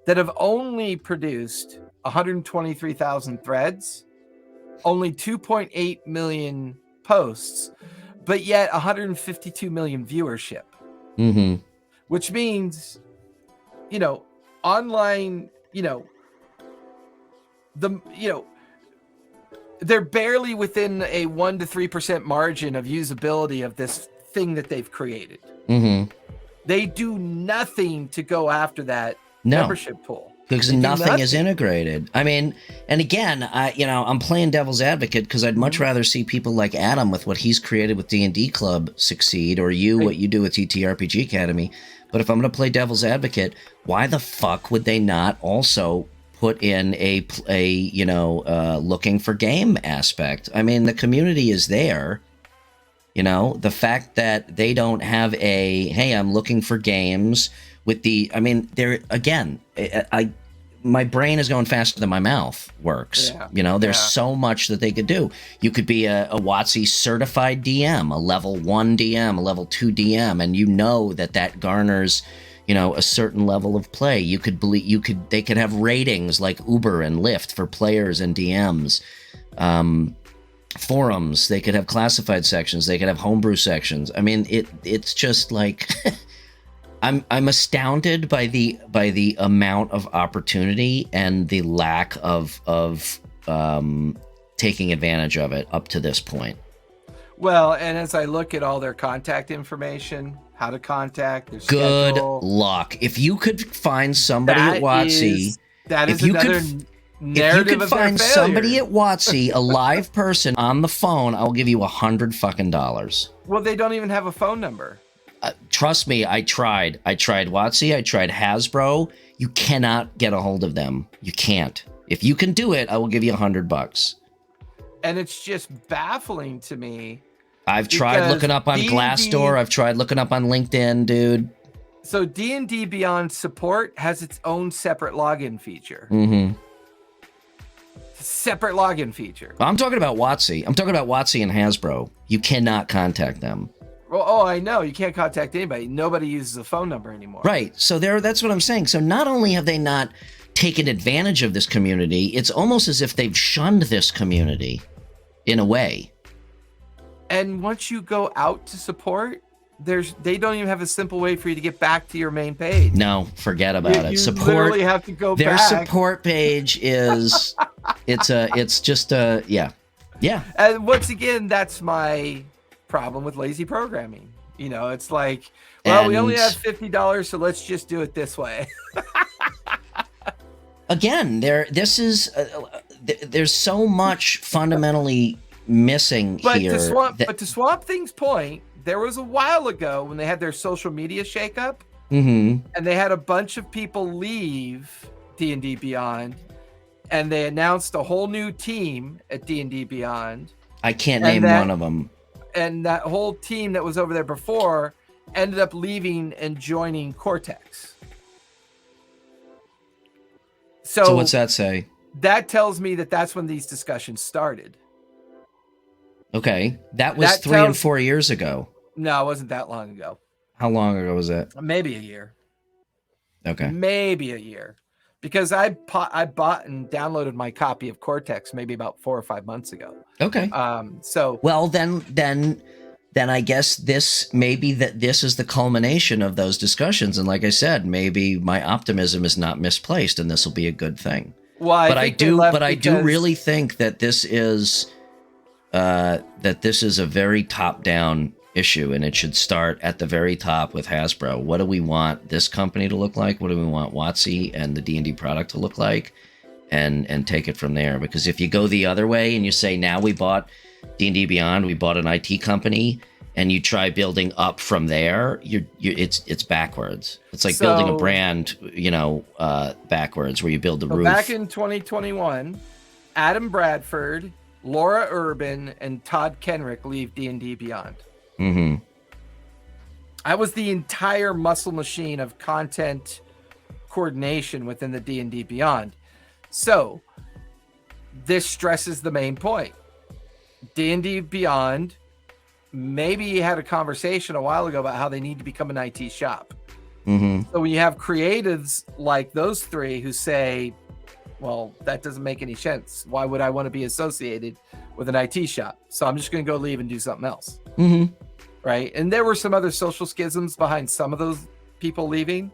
that have only produced 123,000 threads, only 2.8 million posts, but yet 152 million viewership. Which means, you know, online, you know, they're barely within a 1 to 3% margin of usability of this thing that they've created. They do nothing to go after that membership pool because nothing is integrated. I mean, and again, I'm playing devil's advocate because I'd much rather see people like Adam with what he's created with D&D Club succeed, or what you do with TTRPG Academy. But if I'm going to play devil's advocate, why the fuck would they not also put in a looking for game aspect? I mean, the community is there. You know, the fact that they don't have hey, I'm looking for games with my brain is going faster than my mouth works. You know, there's so much that they could do. You could be a WotC certified DM, a level 1 DM, a level 2 DM, and you know that garners, you know, a certain level of play. They could have ratings like Uber and Lyft for players and DMs. Forums, they could have classified sections, they could have homebrew sections. I mean, it's just like I'm astounded by the amount of opportunity and the lack of taking advantage of it up to this point. Well, and as I look at all their contact information, how to contact, their good schedule, luck. If you could find somebody at WotC, if you could find somebody at WotC, a live person on the phone, I'll give you $100. Well, they don't even have a phone number. Trust me, I tried. I tried WotC. I tried Hasbro. You cannot get a hold of them. You can't. If you can do it, I will give you $100. And it's just baffling to me. I've tried looking up on Glassdoor. I've tried looking up on LinkedIn, dude. So D&D Beyond support has its own separate login feature. Separate login feature. I'm talking about WotC. I'm talking about WotC and Hasbro. You cannot contact them. Well, I know. You can't contact anybody. Nobody uses a phone number anymore. Right. So that's what I'm saying. So not only have they not taken advantage of this community, it's almost as if they've shunned this community in a way. And once you go out to support, they don't even have a simple way for you to get back to your main page. No, forget about it. You Support. literally have to go their back. support page is yeah. And once again, that's my problem with lazy programming. It's like, well, we only have $50, so let's just do it this way. Again, there's so much fundamentally missing here. But to Swamp Thing's point, there was a while ago when they had their social media shakeup, mm-hmm. and they had a bunch of people leave D&D Beyond, and they announced a whole new team at D&D Beyond. I can't name one of them. And that whole team that was over there before ended up leaving and joining Cortex. So what's that say? That tells me that that's when these discussions started. Okay. That was 3 and 4 years ago. No, it wasn't that long ago. How long ago was that? Maybe a year. Okay. Maybe a year. Because I bought and downloaded my copy of Cortex maybe about 4 or 5 months ago. Okay. So well, then I guess this is the culmination of those discussions. And like I said, maybe my optimism is not misplaced, and this will be a good thing. Well, I do really think that this is a very top-down issue, and it should start at the very top with Hasbro. What do we want this company to look like? What do we want WotC and the D&D product to look like? And take it from there. Because if you go the other way and you say, now we bought D&D Beyond, we bought an IT company, and you try building up from there, it's backwards. It's like building a brand, backwards, where you build the roof. Back in 2021, Adam Bradford, Laura Urban, and Todd Kenrick leave D&D Beyond. Mm-hmm. I was the entire muscle machine of content coordination within the D&D Beyond. So this stresses the main point. D&D Beyond maybe had a conversation a while ago about how they need to become an IT shop. Mm-hmm. So when you have creatives like those three who say, well, that doesn't make any sense. Why would I want to be associated with an IT shop? So I'm just going to go leave and do something else. Mm-hmm. Right. And there were some other social schisms behind some of those people leaving.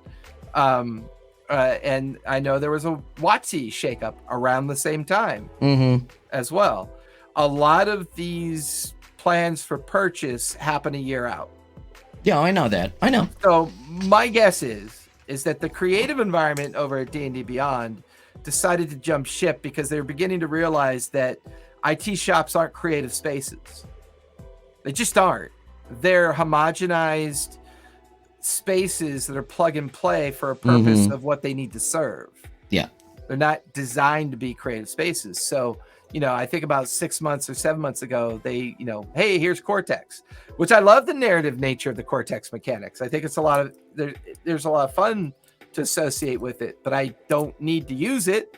And I know there was a WotC shakeup around the same time as well. A lot of these plans for purchase happen a year out. Yeah, I know that. I know. So my guess is that the creative environment over at D&D Beyond decided to jump ship because they were beginning to realize that IT shops aren't creative spaces. They just aren't. They're homogenized spaces that are plug and play for a purpose of what they need to serve. Yeah. They're not designed to be creative spaces. So, I think about 6 months or 7 months ago, they, hey, here's Cortex, which I love the narrative nature of the Cortex mechanics. I think it's there's a lot of fun to associate with it, but I don't need to use it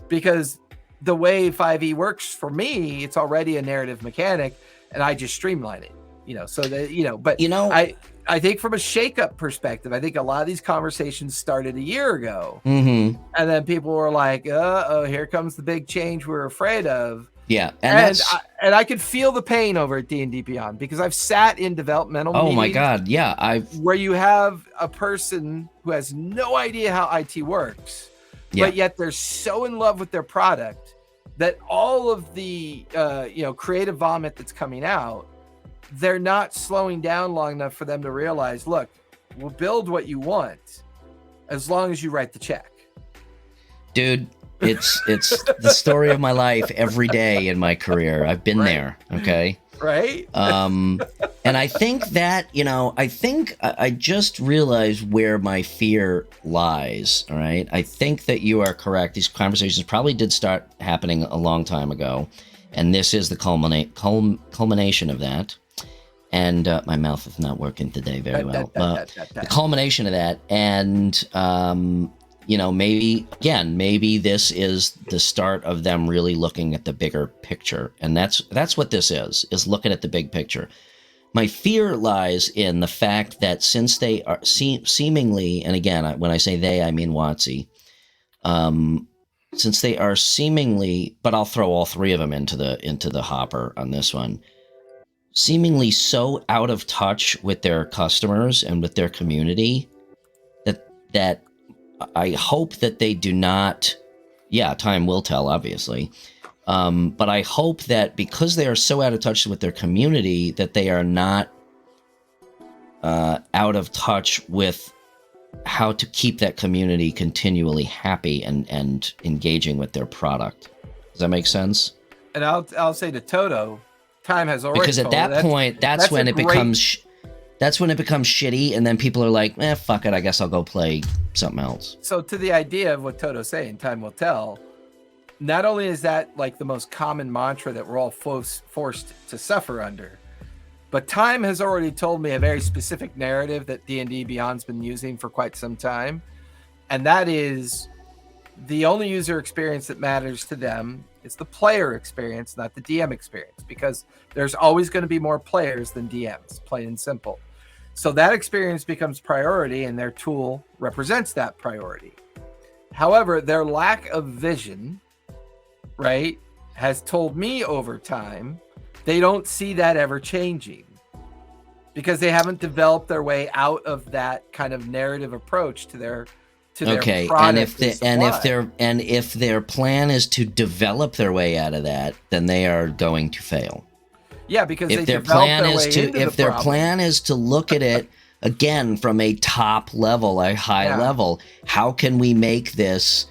because the way 5e works for me, it's already a narrative mechanic and I just streamline it. So that, but I think from a shakeup perspective, I think a lot of these conversations started a year ago. Mm-hmm. And then people were like, oh, here comes the big change we're afraid of. Yeah. And I could feel the pain over at D&D Beyond because I've sat in developmental meetings. Oh my God. Yeah. Where you have a person who has no idea how IT works, but yet they're so in love with their product that all of the, creative vomit that's coming out, they're not slowing down long enough for them to realize, look, we'll build what you want as long as you write the check. Dude, it's the story of my life every day in my career. I've been there. Okay. Right. And I think that, I just realized where my fear lies. All right. I think that you are correct. These conversations probably did start happening a long time ago. And this is the culmination of that. And my mouth is not working today very well. The culmination of that. And, maybe this is the start of them really looking at the bigger picture. And that's what this is looking at the big picture. My fear lies in the fact that since they are seemingly, and again, when I say they, I mean WotC, since they are seemingly, but I'll throw all three of them into the hopper on this one. seemingly so out of touch with their customers and with their community that I hope that they do not. Yeah, time will tell, obviously. But I hope that because they are so out of touch with their community, that they are not out of touch with how to keep that community continually happy and engaging with their product. Does that make sense? And I'll say to Toto, time has already because at that point, that's when it becomes shitty, and then people are like, fuck it, I guess I'll go play something else. So to the idea of what Toto's saying, time will tell. Not only is that like the most common mantra that we're all forced to suffer under, but time has already told me a very specific narrative that D&D Beyond's been using for quite some time. And that is the only user experience that matters to them is the player experience, not the DM experience, because there's always going to be more players than DMs, plain and simple. So that experience becomes priority, and their tool represents that priority. However, their lack of vision, right, has told me over time they don't see that ever changing because they haven't developed their way out of that kind of narrative approach to their product. And if their plan is to develop their way out of that, then they are going to fail. Yeah, because if their plan is to look at it again from a top level, a high level, how can we make this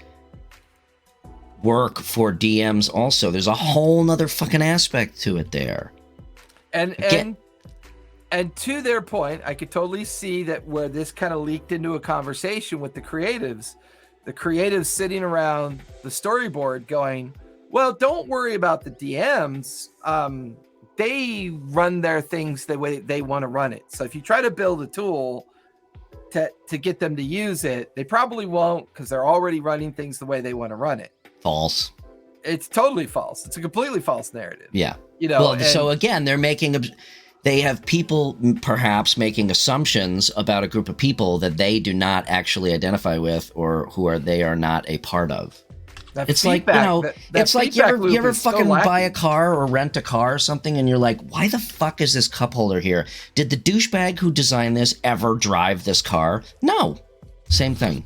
work for DMs also? There's a whole nother fucking aspect to it there. And to their point, I could totally see that where this kind of leaked into a conversation with the creatives sitting around the storyboard going, well, don't worry about the DMs. They run their things the way they want to run it. So if you try to build a tool to get them to use it, they probably won't because they're already running things the way they want to run it. False. It's totally false. It's a completely false narrative. Yeah. So again, they have people perhaps making assumptions about a group of people that they do not actually identify with or they are not a part of. It's like, it's like you ever fucking buy a car or rent a car or something and you're like, why the fuck is this cup holder here? Did the douchebag who designed this ever drive this car? No. Same thing.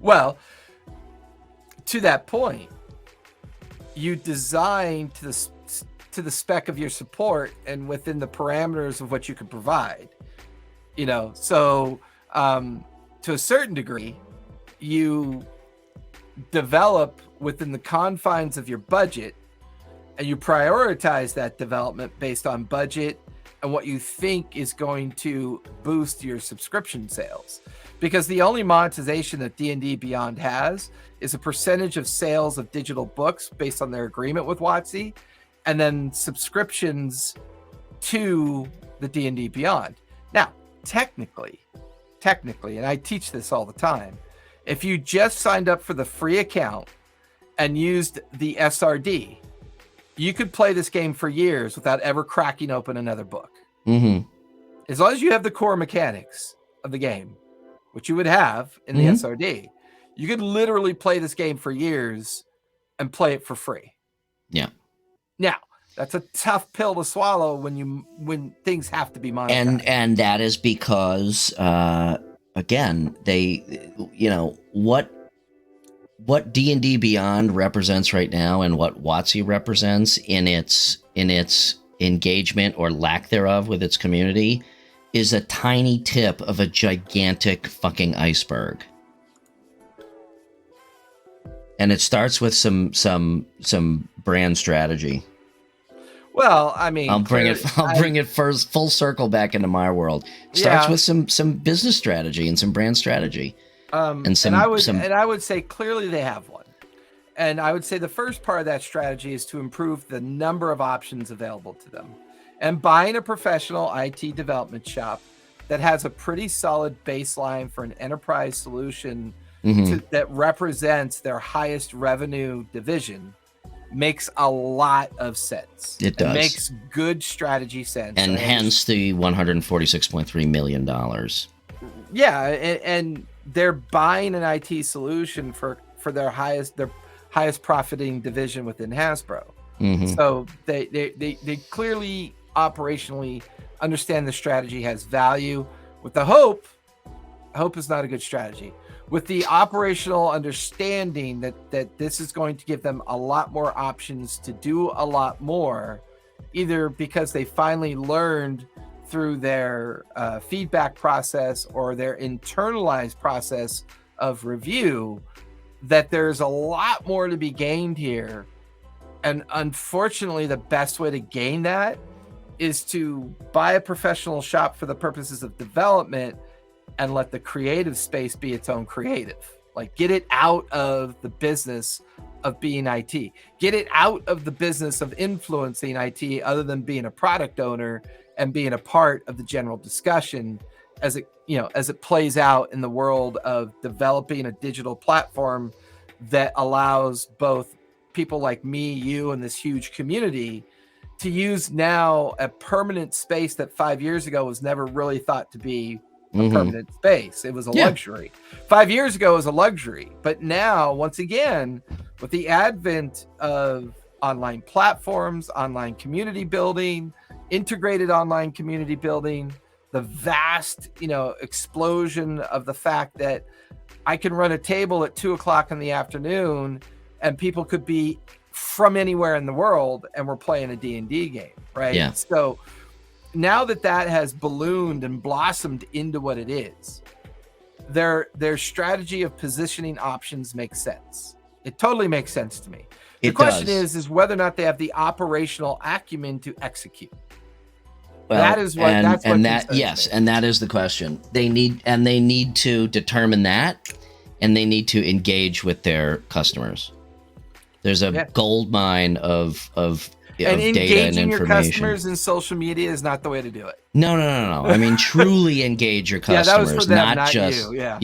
Well, to that point, you design to the spec of your support and within the parameters of what you can provide. So to a certain degree, you develop within the confines of your budget and you prioritize that development based on budget and what you think is going to boost your subscription sales, because the only monetization that D&D Beyond has is a percentage of sales of digital books based on their agreement with WotC, and then subscriptions to the D&D Beyond. Now, technically, and I teach this all the time, if you just signed up for the free account and used the SRD, you could play this game for years without ever cracking open another book. Mm-hmm. As long as you have the core mechanics of the game, which you would have in the SRD, you could literally play this game for years and play it for free. Yeah. Now, that's a tough pill to swallow when things have to be monetized. And that is because again, what D&D Beyond represents right now and what WotC represents in its engagement or lack thereof with its community is a tiny tip of a gigantic fucking iceberg. And it starts with some brand strategy. Well, I mean, I'll bring it first full circle back into my world. It starts with some business strategy and some brand strategy. And I would say clearly they have one. And I would say the first part of that strategy is to improve the number of options available to them. And buying a professional IT development shop that has a pretty solid baseline for an enterprise solution that represents their highest revenue division makes a lot of sense. It does. It makes good strategy sense. And hence the $146.3 million. Yeah, and they're buying an IT solution for their highest profiting division within Hasbro. Mm-hmm. So they clearly operationally understand the strategy has value. With the hope is not a good strategy. With the operational understanding that this is going to give them a lot more options to do a lot more, either because they finally learned through their feedback process or their internalized process of review, that there's a lot more to be gained here. And unfortunately, the best way to gain that is to buy a professional shop for the purposes of development and let the creative space be its own creative. Like, get it out of the business of being IT. Get it out of the business of influencing IT, other than being a product owner and being a part of the general discussion as it plays out in the world of developing a digital platform that allows both people like me, you, and this huge community to use now a permanent space that 5 years ago was never really thought to be a permanent space. It was a luxury. 5 years ago it was a luxury. But now, once again, with the advent of online platforms, online community building, integrated online community building, the vast, explosion of the fact that I can run a table at 2:00 in the afternoon and people could be from anywhere in the world and we're playing a D&D game, right? Yeah. So now that has ballooned and blossomed into what it is, their strategy of positioning options makes sense. It totally makes sense to me. The question is whether or not they have the operational acumen to execute. Well, that is what yes, and that is the question. They need to determine that, and they need to engage with their customers. There's a gold mine of data and engaging information. Your customers in social media is not the way to do it. No. I mean, truly engage your customers, that was for them, not just you. No.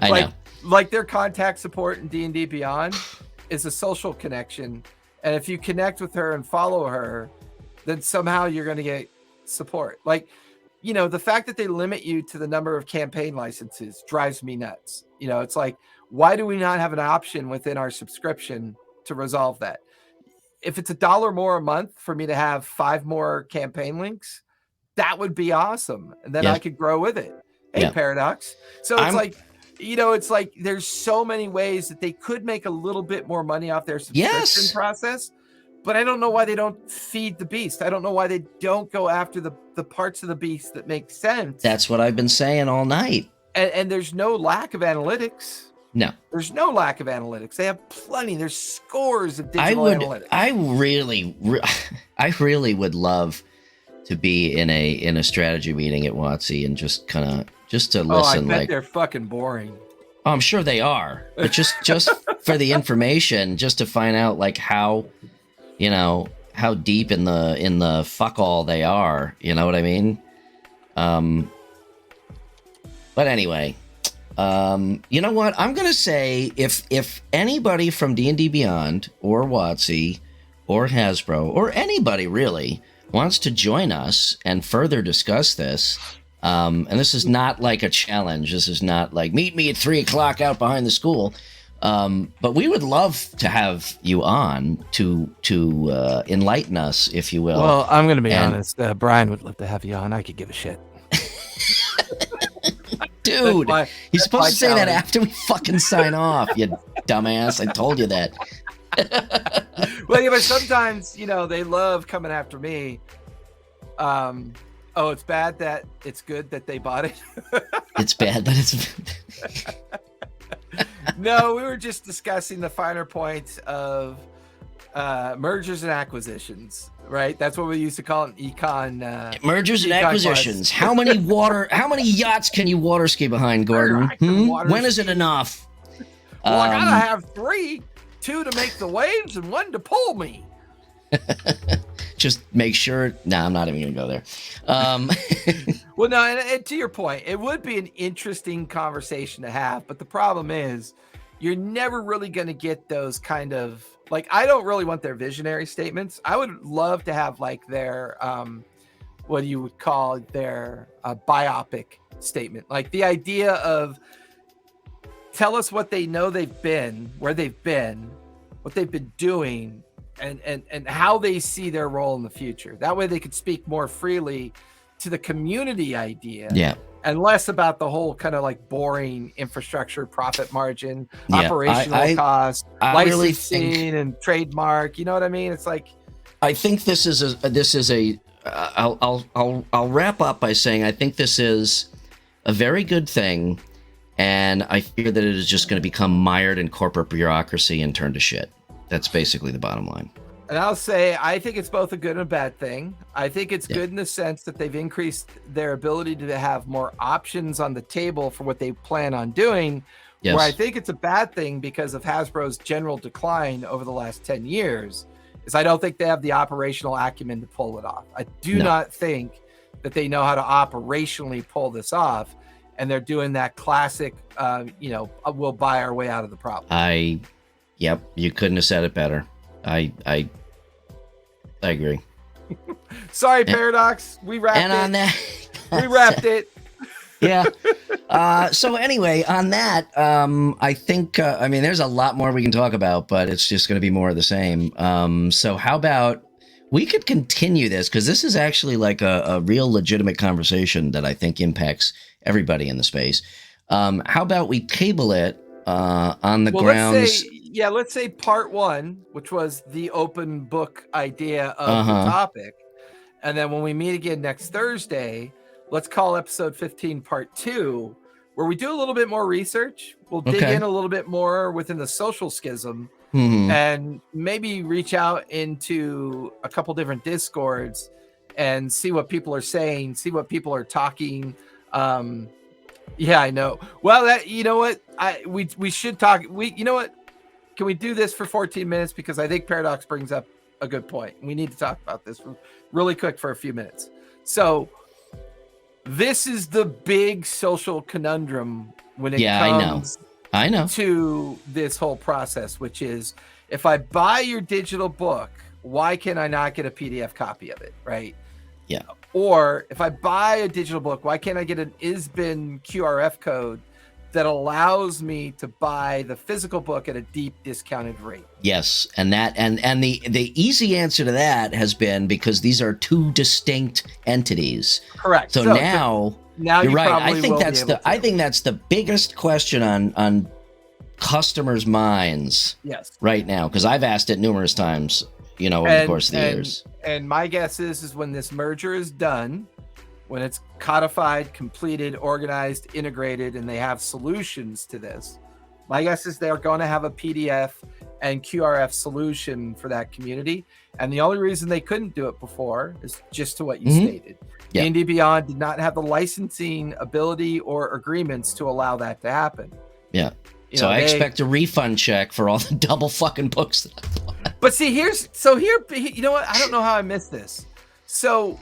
I know. Like their contact support in D&D Beyond is a social connection, and if you connect with her and follow her, then somehow you're going to get support. Like, the fact that they limit you to the number of campaign licenses drives me nuts. It's like, why do we not have an option within our subscription to resolve that? If it's $1 more a month for me to have 5 more campaign links, that would be awesome. And then I could grow with it. Hey, Paradox. So it's like there's so many ways that they could make a little bit more money off their subscription process. But I don't know why they don't feed the beast. I don't know why they don't go after the parts of the beast that make sense. That's what I've been saying all night. And there's no lack of analytics. No. There's no lack of analytics. They have plenty. There's scores of digital analytics. I really would love to be in a strategy meeting at WotC and just to listen. I bet they're fucking boring. Oh, I'm sure they are. But just for the information, just to find out like how deep in the fuck all they are. You know what I mean? But anyway, you know what? I'm gonna say if anybody from D&D Beyond or WotC or Hasbro or anybody really wants to join us and further discuss this, and this is not like a challenge. This is not like meet me at 3:00 out behind the school. But we would love to have you on to enlighten us, if you will. Well, I'm going to be honest. Brian would love to have you on. I could give a shit. Dude, you're supposed to say that after we fucking sign off, you dumbass. I told you that. Well, but sometimes, they love coming after me. It's bad that it's good that they bought it. It's bad that it's... No, we were just discussing the finer points of mergers and acquisitions, right? That's what we used to call an econ. Mergers and acquisitions. How many yachts can you water ski behind, Gordon? When is it enough? Well, I gotta have 3, 2 to make the waves and 1 to pull me. Just make sure. No, I'm not even gonna go there. Well, no, and to your point, it would be an interesting conversation to have, but the problem is you're never really going to get those kind of, like, I don't really want their visionary statements. I would love to have like their what you would call their biopic statement, like the idea of tell us what they know they've been, where they've been, what they've been doing, and how they see their role in the future. That way they could speak more freely to the community idea. Yeah. And less about the whole kind of like boring infrastructure, profit margin, Yeah, operational cost, I really licensing think, and trademark. You know what I mean? It's like, I think this is a. I'll wrap up by saying I think this is a very good thing, and I fear that it is just going to become mired in corporate bureaucracy and turn to shit. That's basically the bottom line. and I'll say, I think it's both a good and a bad thing. I think it's good in the sense that they've increased their ability to have more options on the table for what they plan on doing. Yes. Where I think it's a bad thing because of Hasbro's general decline over the last 10 years is I don't think they have the operational acumen to pull it off. I do not think that they know how to operationally pull this off. And they're doing that classic, we'll buy our way out of the problem. Yep, you couldn't have said it better. I agree. Sorry, Paradox. We wrapped it. And on that, we wrapped it. Yeah. So anyway, on that, I think, there's a lot more we can talk about, but it's just going to be more of the same. So how about we could continue this, because this is actually like a real legitimate conversation that I think impacts everybody in the space. How about we table it on the grounds? Let's say part one, which was the open book idea of the topic. And then when we meet again next Thursday, let's call episode 15 part 2, where we do a little bit more research. We'll dig in a little bit more within the social schism and maybe reach out into a couple different Discords and see what people are saying, see what people are talking. Yeah, I know. Well, you know what? We should talk. You know what? Can we do this for 14 minutes? Because I think Paradox brings up a good point. We need to talk about this really quick for a few minutes. So this is the big social conundrum when it comes I know. to this whole process, which is if I buy your digital book, why can I not get a PDF copy of it, right? Yeah. Or if I buy a digital book, why can't I get an ISBN QRF code that allows me to buy the physical book at a deep discounted rate? Yes, and the easy answer to that has been because these are two distinct entities. Correct. So now you're right. I think that's the biggest question on customers' minds. Yes. Right now, because I've asked it numerous times, over the course of the years. And my guess is when this merger is done, when it's codified, completed, organized, integrated, and they have solutions to this, my guess is they're going to have a PDF and QRF solution for that community. And the only reason they couldn't do it before is just to what you stated. Yeah. D&D Beyond did not have the licensing ability or agreements to allow that to happen. Yeah. I expect a refund check for all the double fucking books that I bought. But see, here, you know what? I don't know how I missed this. So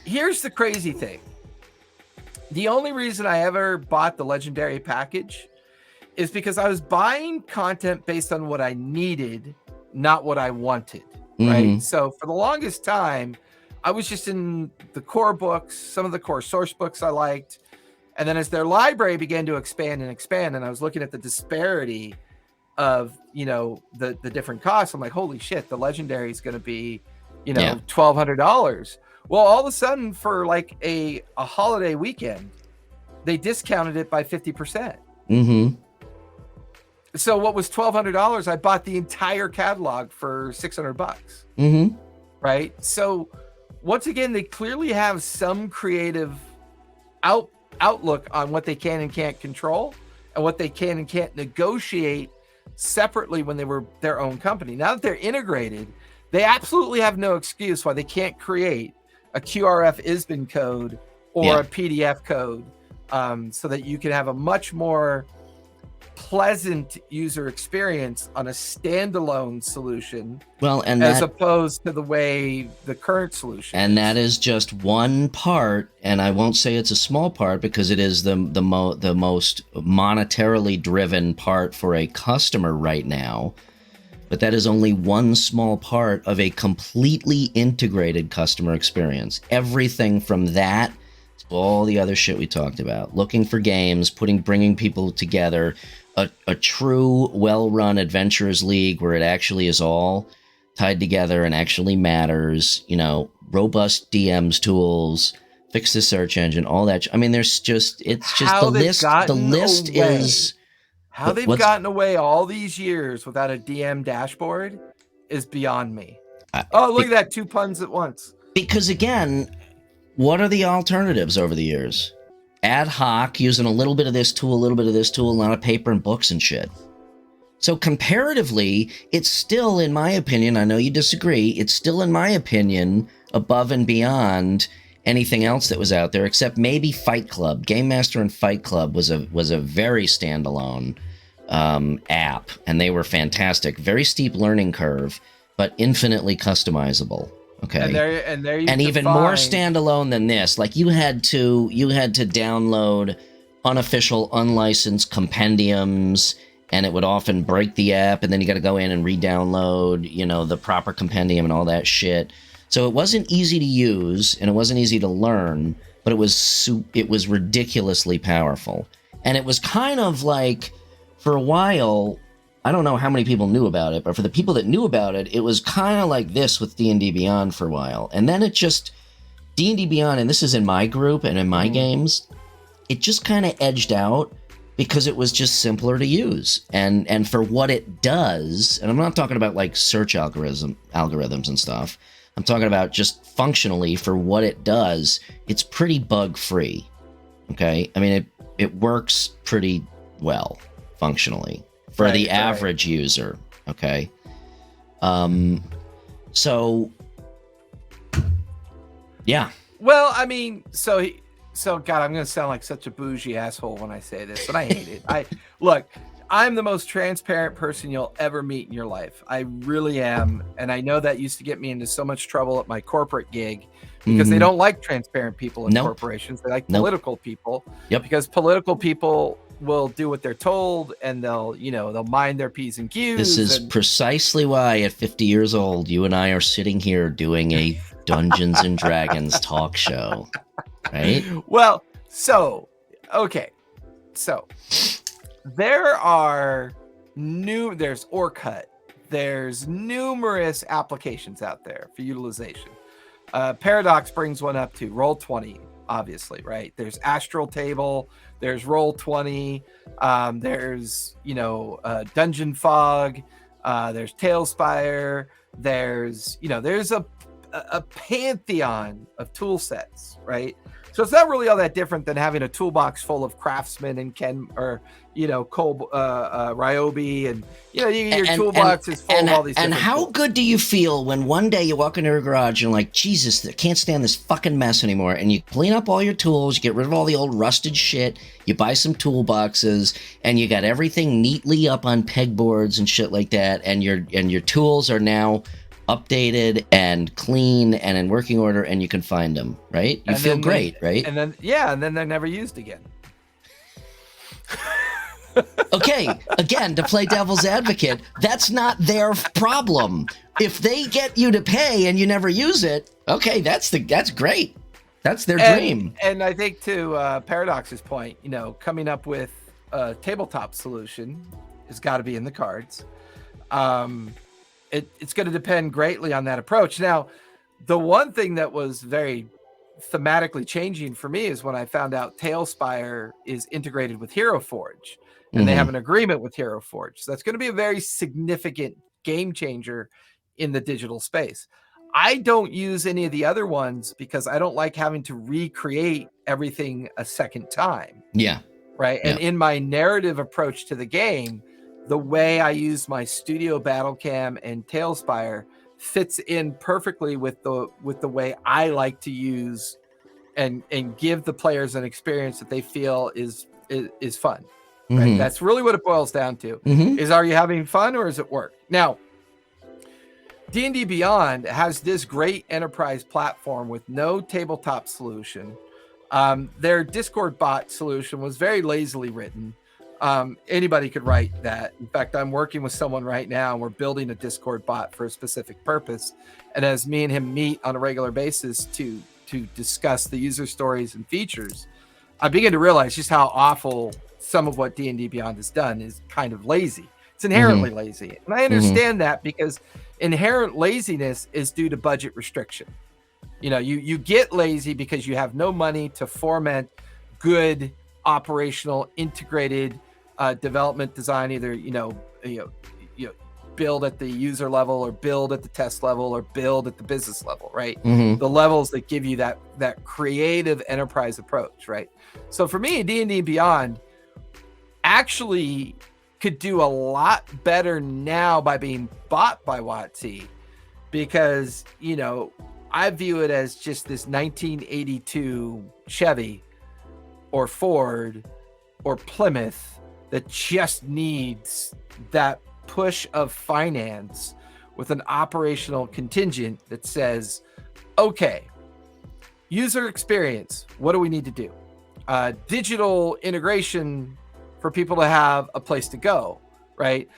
here's the crazy thing. The only reason I ever bought the Legendary package is because I was buying content based on what I needed, not what I wanted, right? So for the longest time, I was just in the core books, some of the core source books I liked. And then as their library began to expand, and I was looking at the disparity of, the different costs, I'm like, holy shit, the Legendary is going to be, $1,200. Well, all of a sudden for like a holiday weekend, they discounted it by 50%. So what was $1,200? I bought the entire catalog for $600. Right. So once again, they clearly have some creative outlook on what they can and can't control and what they can and can't negotiate separately when they were their own company. Now that they're integrated, they absolutely have no excuse why they can't create a QRF ISBN code or a PDF code so that you can have a much more pleasant user experience on a standalone solution as opposed to the way the current solution and that is just one part, and I won't say it's a small part because it is the most monetarily driven part for a customer right now, but that is only one small part of a completely integrated customer experience. Everything from that to all the other shit we talked about, looking for games, bringing people together, a true, well-run Adventurers League where it actually is all tied together and actually matters, robust DMs tools, fix the search engine, all that. I mean, there's just, it's just How the they've list. The gotten list away. is How they've what's gotten away all these years without a DM dashboard is beyond me. Oh, look at that. 2 puns at once. Because again, what are the alternatives over the years? Ad hoc, using a little bit of this tool, a little bit of this tool, a lot of paper and books and shit. So comparatively, it's still, in my opinion, I know you disagree, it's still, in my opinion, above and beyond anything else that was out there, except maybe Fight Club. Game Master and Fight Club was a very standalone app, and they were fantastic. Very steep learning curve, but infinitely customizable. Okay, and even more standalone than this. Like you had to download unofficial, unlicensed compendiums, and it would often break the app, and then you got to go in and re-download, the proper compendium and all that shit. So it wasn't easy to use, and it wasn't easy to learn, but it was ridiculously powerful. And it was kind of like, for a while, I don't know how many people knew about it, but for the people that knew about it, it was kind of like this with D&D Beyond for a while. And then it just, D&D Beyond, and this is in my group and in my games, it just kind of edged out because it was just simpler to use. And for what it does, and I'm not talking about like search algorithms and stuff, I'm talking about just functionally for what it does, it's pretty bug-free, okay? I mean, it works pretty well, functionally, for the average user, okay? So, yeah. Well, I mean, so God, I'm going to sound like such a bougie asshole when I say this, but I hate it. Look, I'm the most transparent person you'll ever meet in your life. I really am. And I know that used to get me into so much trouble at my corporate gig because they don't like transparent people in corporations. They like political people because political people will do what they're told, and they'll mind their P's and Q's. This is precisely why at 50 years old, you and I are sitting here doing a Dungeons and Dragons talk show, right? Well, okay. So there's Orcut. There's numerous applications out there for utilization. Paradox brings one up too. Roll20, obviously, right? There's Astral Table. There's Roll20. There's Dungeon Fog. There's Tailspire. There's a pantheon of tool sets, right? So it's not really all that different than having a toolbox full of craftsmen and Ryobi, and your toolbox is full of all these. And how tools. Good do you feel when one day you walk into your garage and you're like, Jesus, I can't stand this fucking mess anymore, and you clean up all your tools, you get rid of all the old rusted shit, you buy some toolboxes, and you got everything neatly up on pegboards and shit like that, and your tools are now updated and clean and in working order, and you can find them, right? You feel great, right? And then they're never used again. Okay, again, to play devil's advocate, that's not their problem. If they get you to pay and you never use it, okay, that's great. That's their dream. And I think to Paradox's point, coming up with a tabletop solution has got to be in the cards. It's going to depend greatly on that approach. Now, the one thing that was very thematically changing for me is when I found out Tailspire is integrated with Hero Forge, and they have an agreement with Hero Forge. So that's going to be a very significant game changer in the digital space. I don't use any of the other ones because I don't like having to recreate everything a second time. Yeah. Right. Yeah. And in my narrative approach to the game, the way I use my Studio Battlecam and Tailspire fits in perfectly with the way I like to use and give the players an experience that they feel is fun. Right? That's really what it boils down to. Is, are you having fun or is it work? Now, D&D Beyond has this great enterprise platform with no tabletop solution. Their Discord bot solution was very lazily written. Anybody could write that. In fact, I'm working with someone right now and we're building a Discord bot for a specific purpose. And as me and him meet on a regular basis to discuss the user stories and features, I begin to realize just how awful some of what D&D Beyond has done is kind of lazy. It's inherently lazy. And I understand that because inherent laziness is due to budget restriction. You get lazy because you have no money to foment good operational integrated development design, either build at the user level or build at the test level or build at the business level, right? The levels that give you that creative enterprise approach, right? So for me, D&D Beyond actually could do a lot better now by being bought by WotC, because I view it as just this 1982 Chevy or Ford or Plymouth that just needs that push of finance with an operational contingent that says, okay, user experience, what do we need to do? Digital integration for people to have a place to go, right?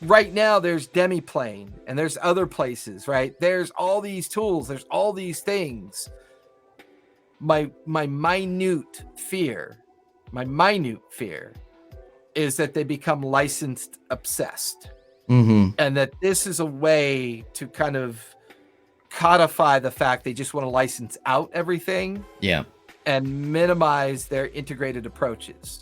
Right now there's Demiplane and there's other places, right? There's all these tools, there's all these things. My minute fear is that they become licensed obsessed. And that this is a way to kind of codify the fact they just want to license out everything. Yeah. And minimize their integrated approaches.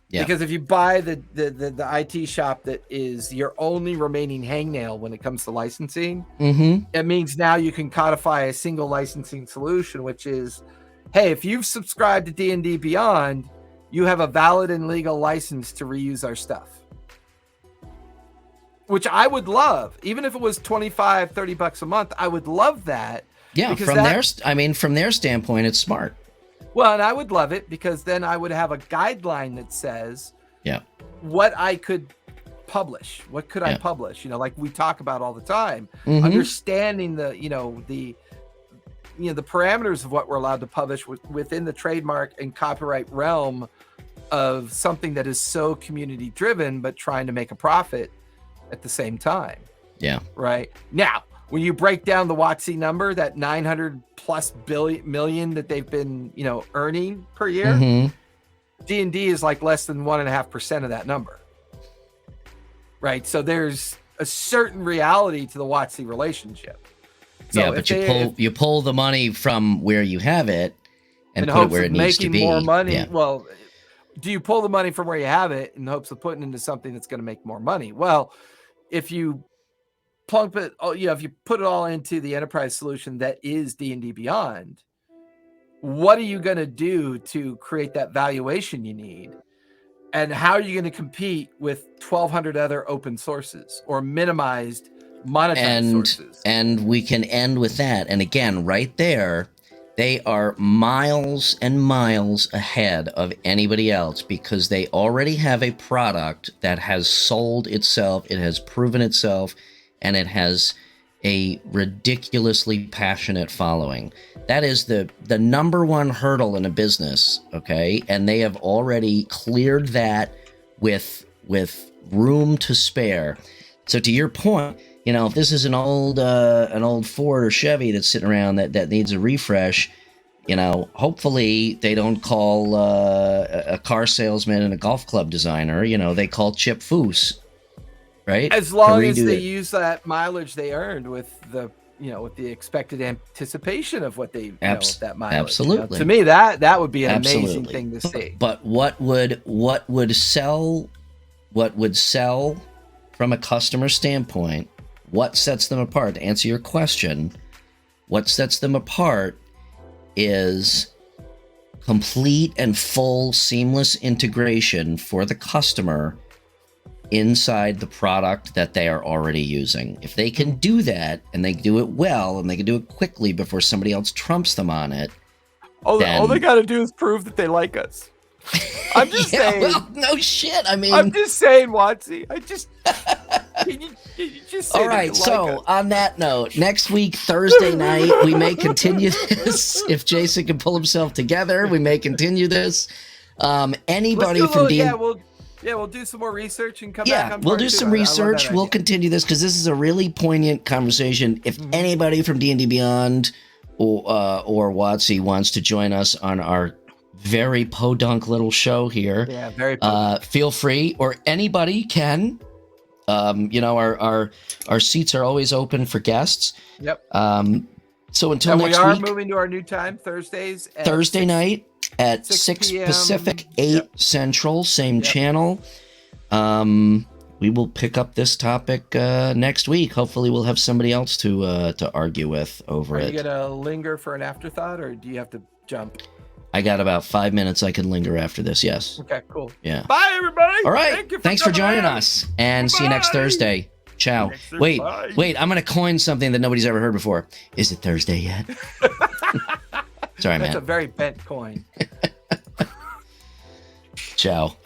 Yeah. Because if you buy the IT shop that is your only remaining hangnail when it comes to licensing, it means now you can codify a single licensing solution, which is, hey, if you've subscribed to D&D Beyond, you have a valid and legal license to reuse our stuff. Which I would love. Even if it was $25-$30 a month, I would love that. Yeah, from their standpoint, it's smart. Well, and I would love it because then I would have a guideline that says what I could publish. What could I publish? Like we talk about all the time, understanding the parameters of what we're allowed to publish within the trademark and copyright realm of something that is so community driven, but trying to make a profit at the same time. Yeah. Right. Now, when you break down the WotC number, that 900+ million that they've been, earning per year, D&D is like less than 1.5% of that number. Right. So there's a certain reality to the WotC relationship. So but you pull the money from where you have it and put it where it needs to be. Making more money. Yeah. Well, do you pull the money from where you have it in hopes of putting it into something that's going to make more money? Well, if you plump it, if you put it all into the enterprise solution that is D&D Beyond, what are you going to do to create that valuation you need? And how are you going to compete with 1,200 other open sources or minimized monetized sources? And we can end with that. And again, right there, they are miles and miles ahead of anybody else because they already have a product that has sold itself, it has proven itself, and it has a ridiculously passionate following. That is the number one hurdle in a business, okay? And they have already cleared that with room to spare. So to your point, if this is an old Ford or Chevy that's sitting around that needs a refresh, hopefully they don't call a car salesman and a golf club designer. They call Chip Foose, right? As long as they use that mileage they earned with the expected anticipation of what they that mileage. Absolutely. To me, that would be an amazing thing to see. But what would sell from a customer standpoint? What sets them apart? To answer your question, what sets them apart is complete and full seamless integration for the customer inside the product that they are already using. If they can do that and they do it well and they can do it quickly before somebody else trumps them on it, all they got to do is prove that they like us. I'm just saying. Well, no shit. I mean, I'm just saying, WotC. Can you just say all right. So on that note, next week, Thursday night, we may continue this. If Jason can pull himself together, we may continue this. Anybody from D&D. We'll do some more research and come back. Yeah, we'll do some research. We'll continue this because this is a really poignant conversation. If anybody from D&D Beyond or WotC wants to join us on our very podunk little show here, very podunk. Feel free, or anybody can Our seats are always open for guests. Yep. So until And next we are week, moving to our new time, Thursdays. At Thursday night at 6 6 p.m. Pacific, 8 Yep. Central, same Yep. channel. We will pick up this topic next week. Hopefully, we'll have somebody else to argue with over Are it. you gonna linger for an afterthought, or do you have to jump? I got about 5 minutes I can linger after this. Yes. Okay, cool. Yeah. Bye, everybody. All right. Thanks for coming joining in. us, and see you next Bye. Thursday. Ciao. Next Thursday. Bye. Wait. I'm gonna coin something that nobody's ever heard before. Is it Thursday yet? Sorry, That's man. a very bent coin. Ciao.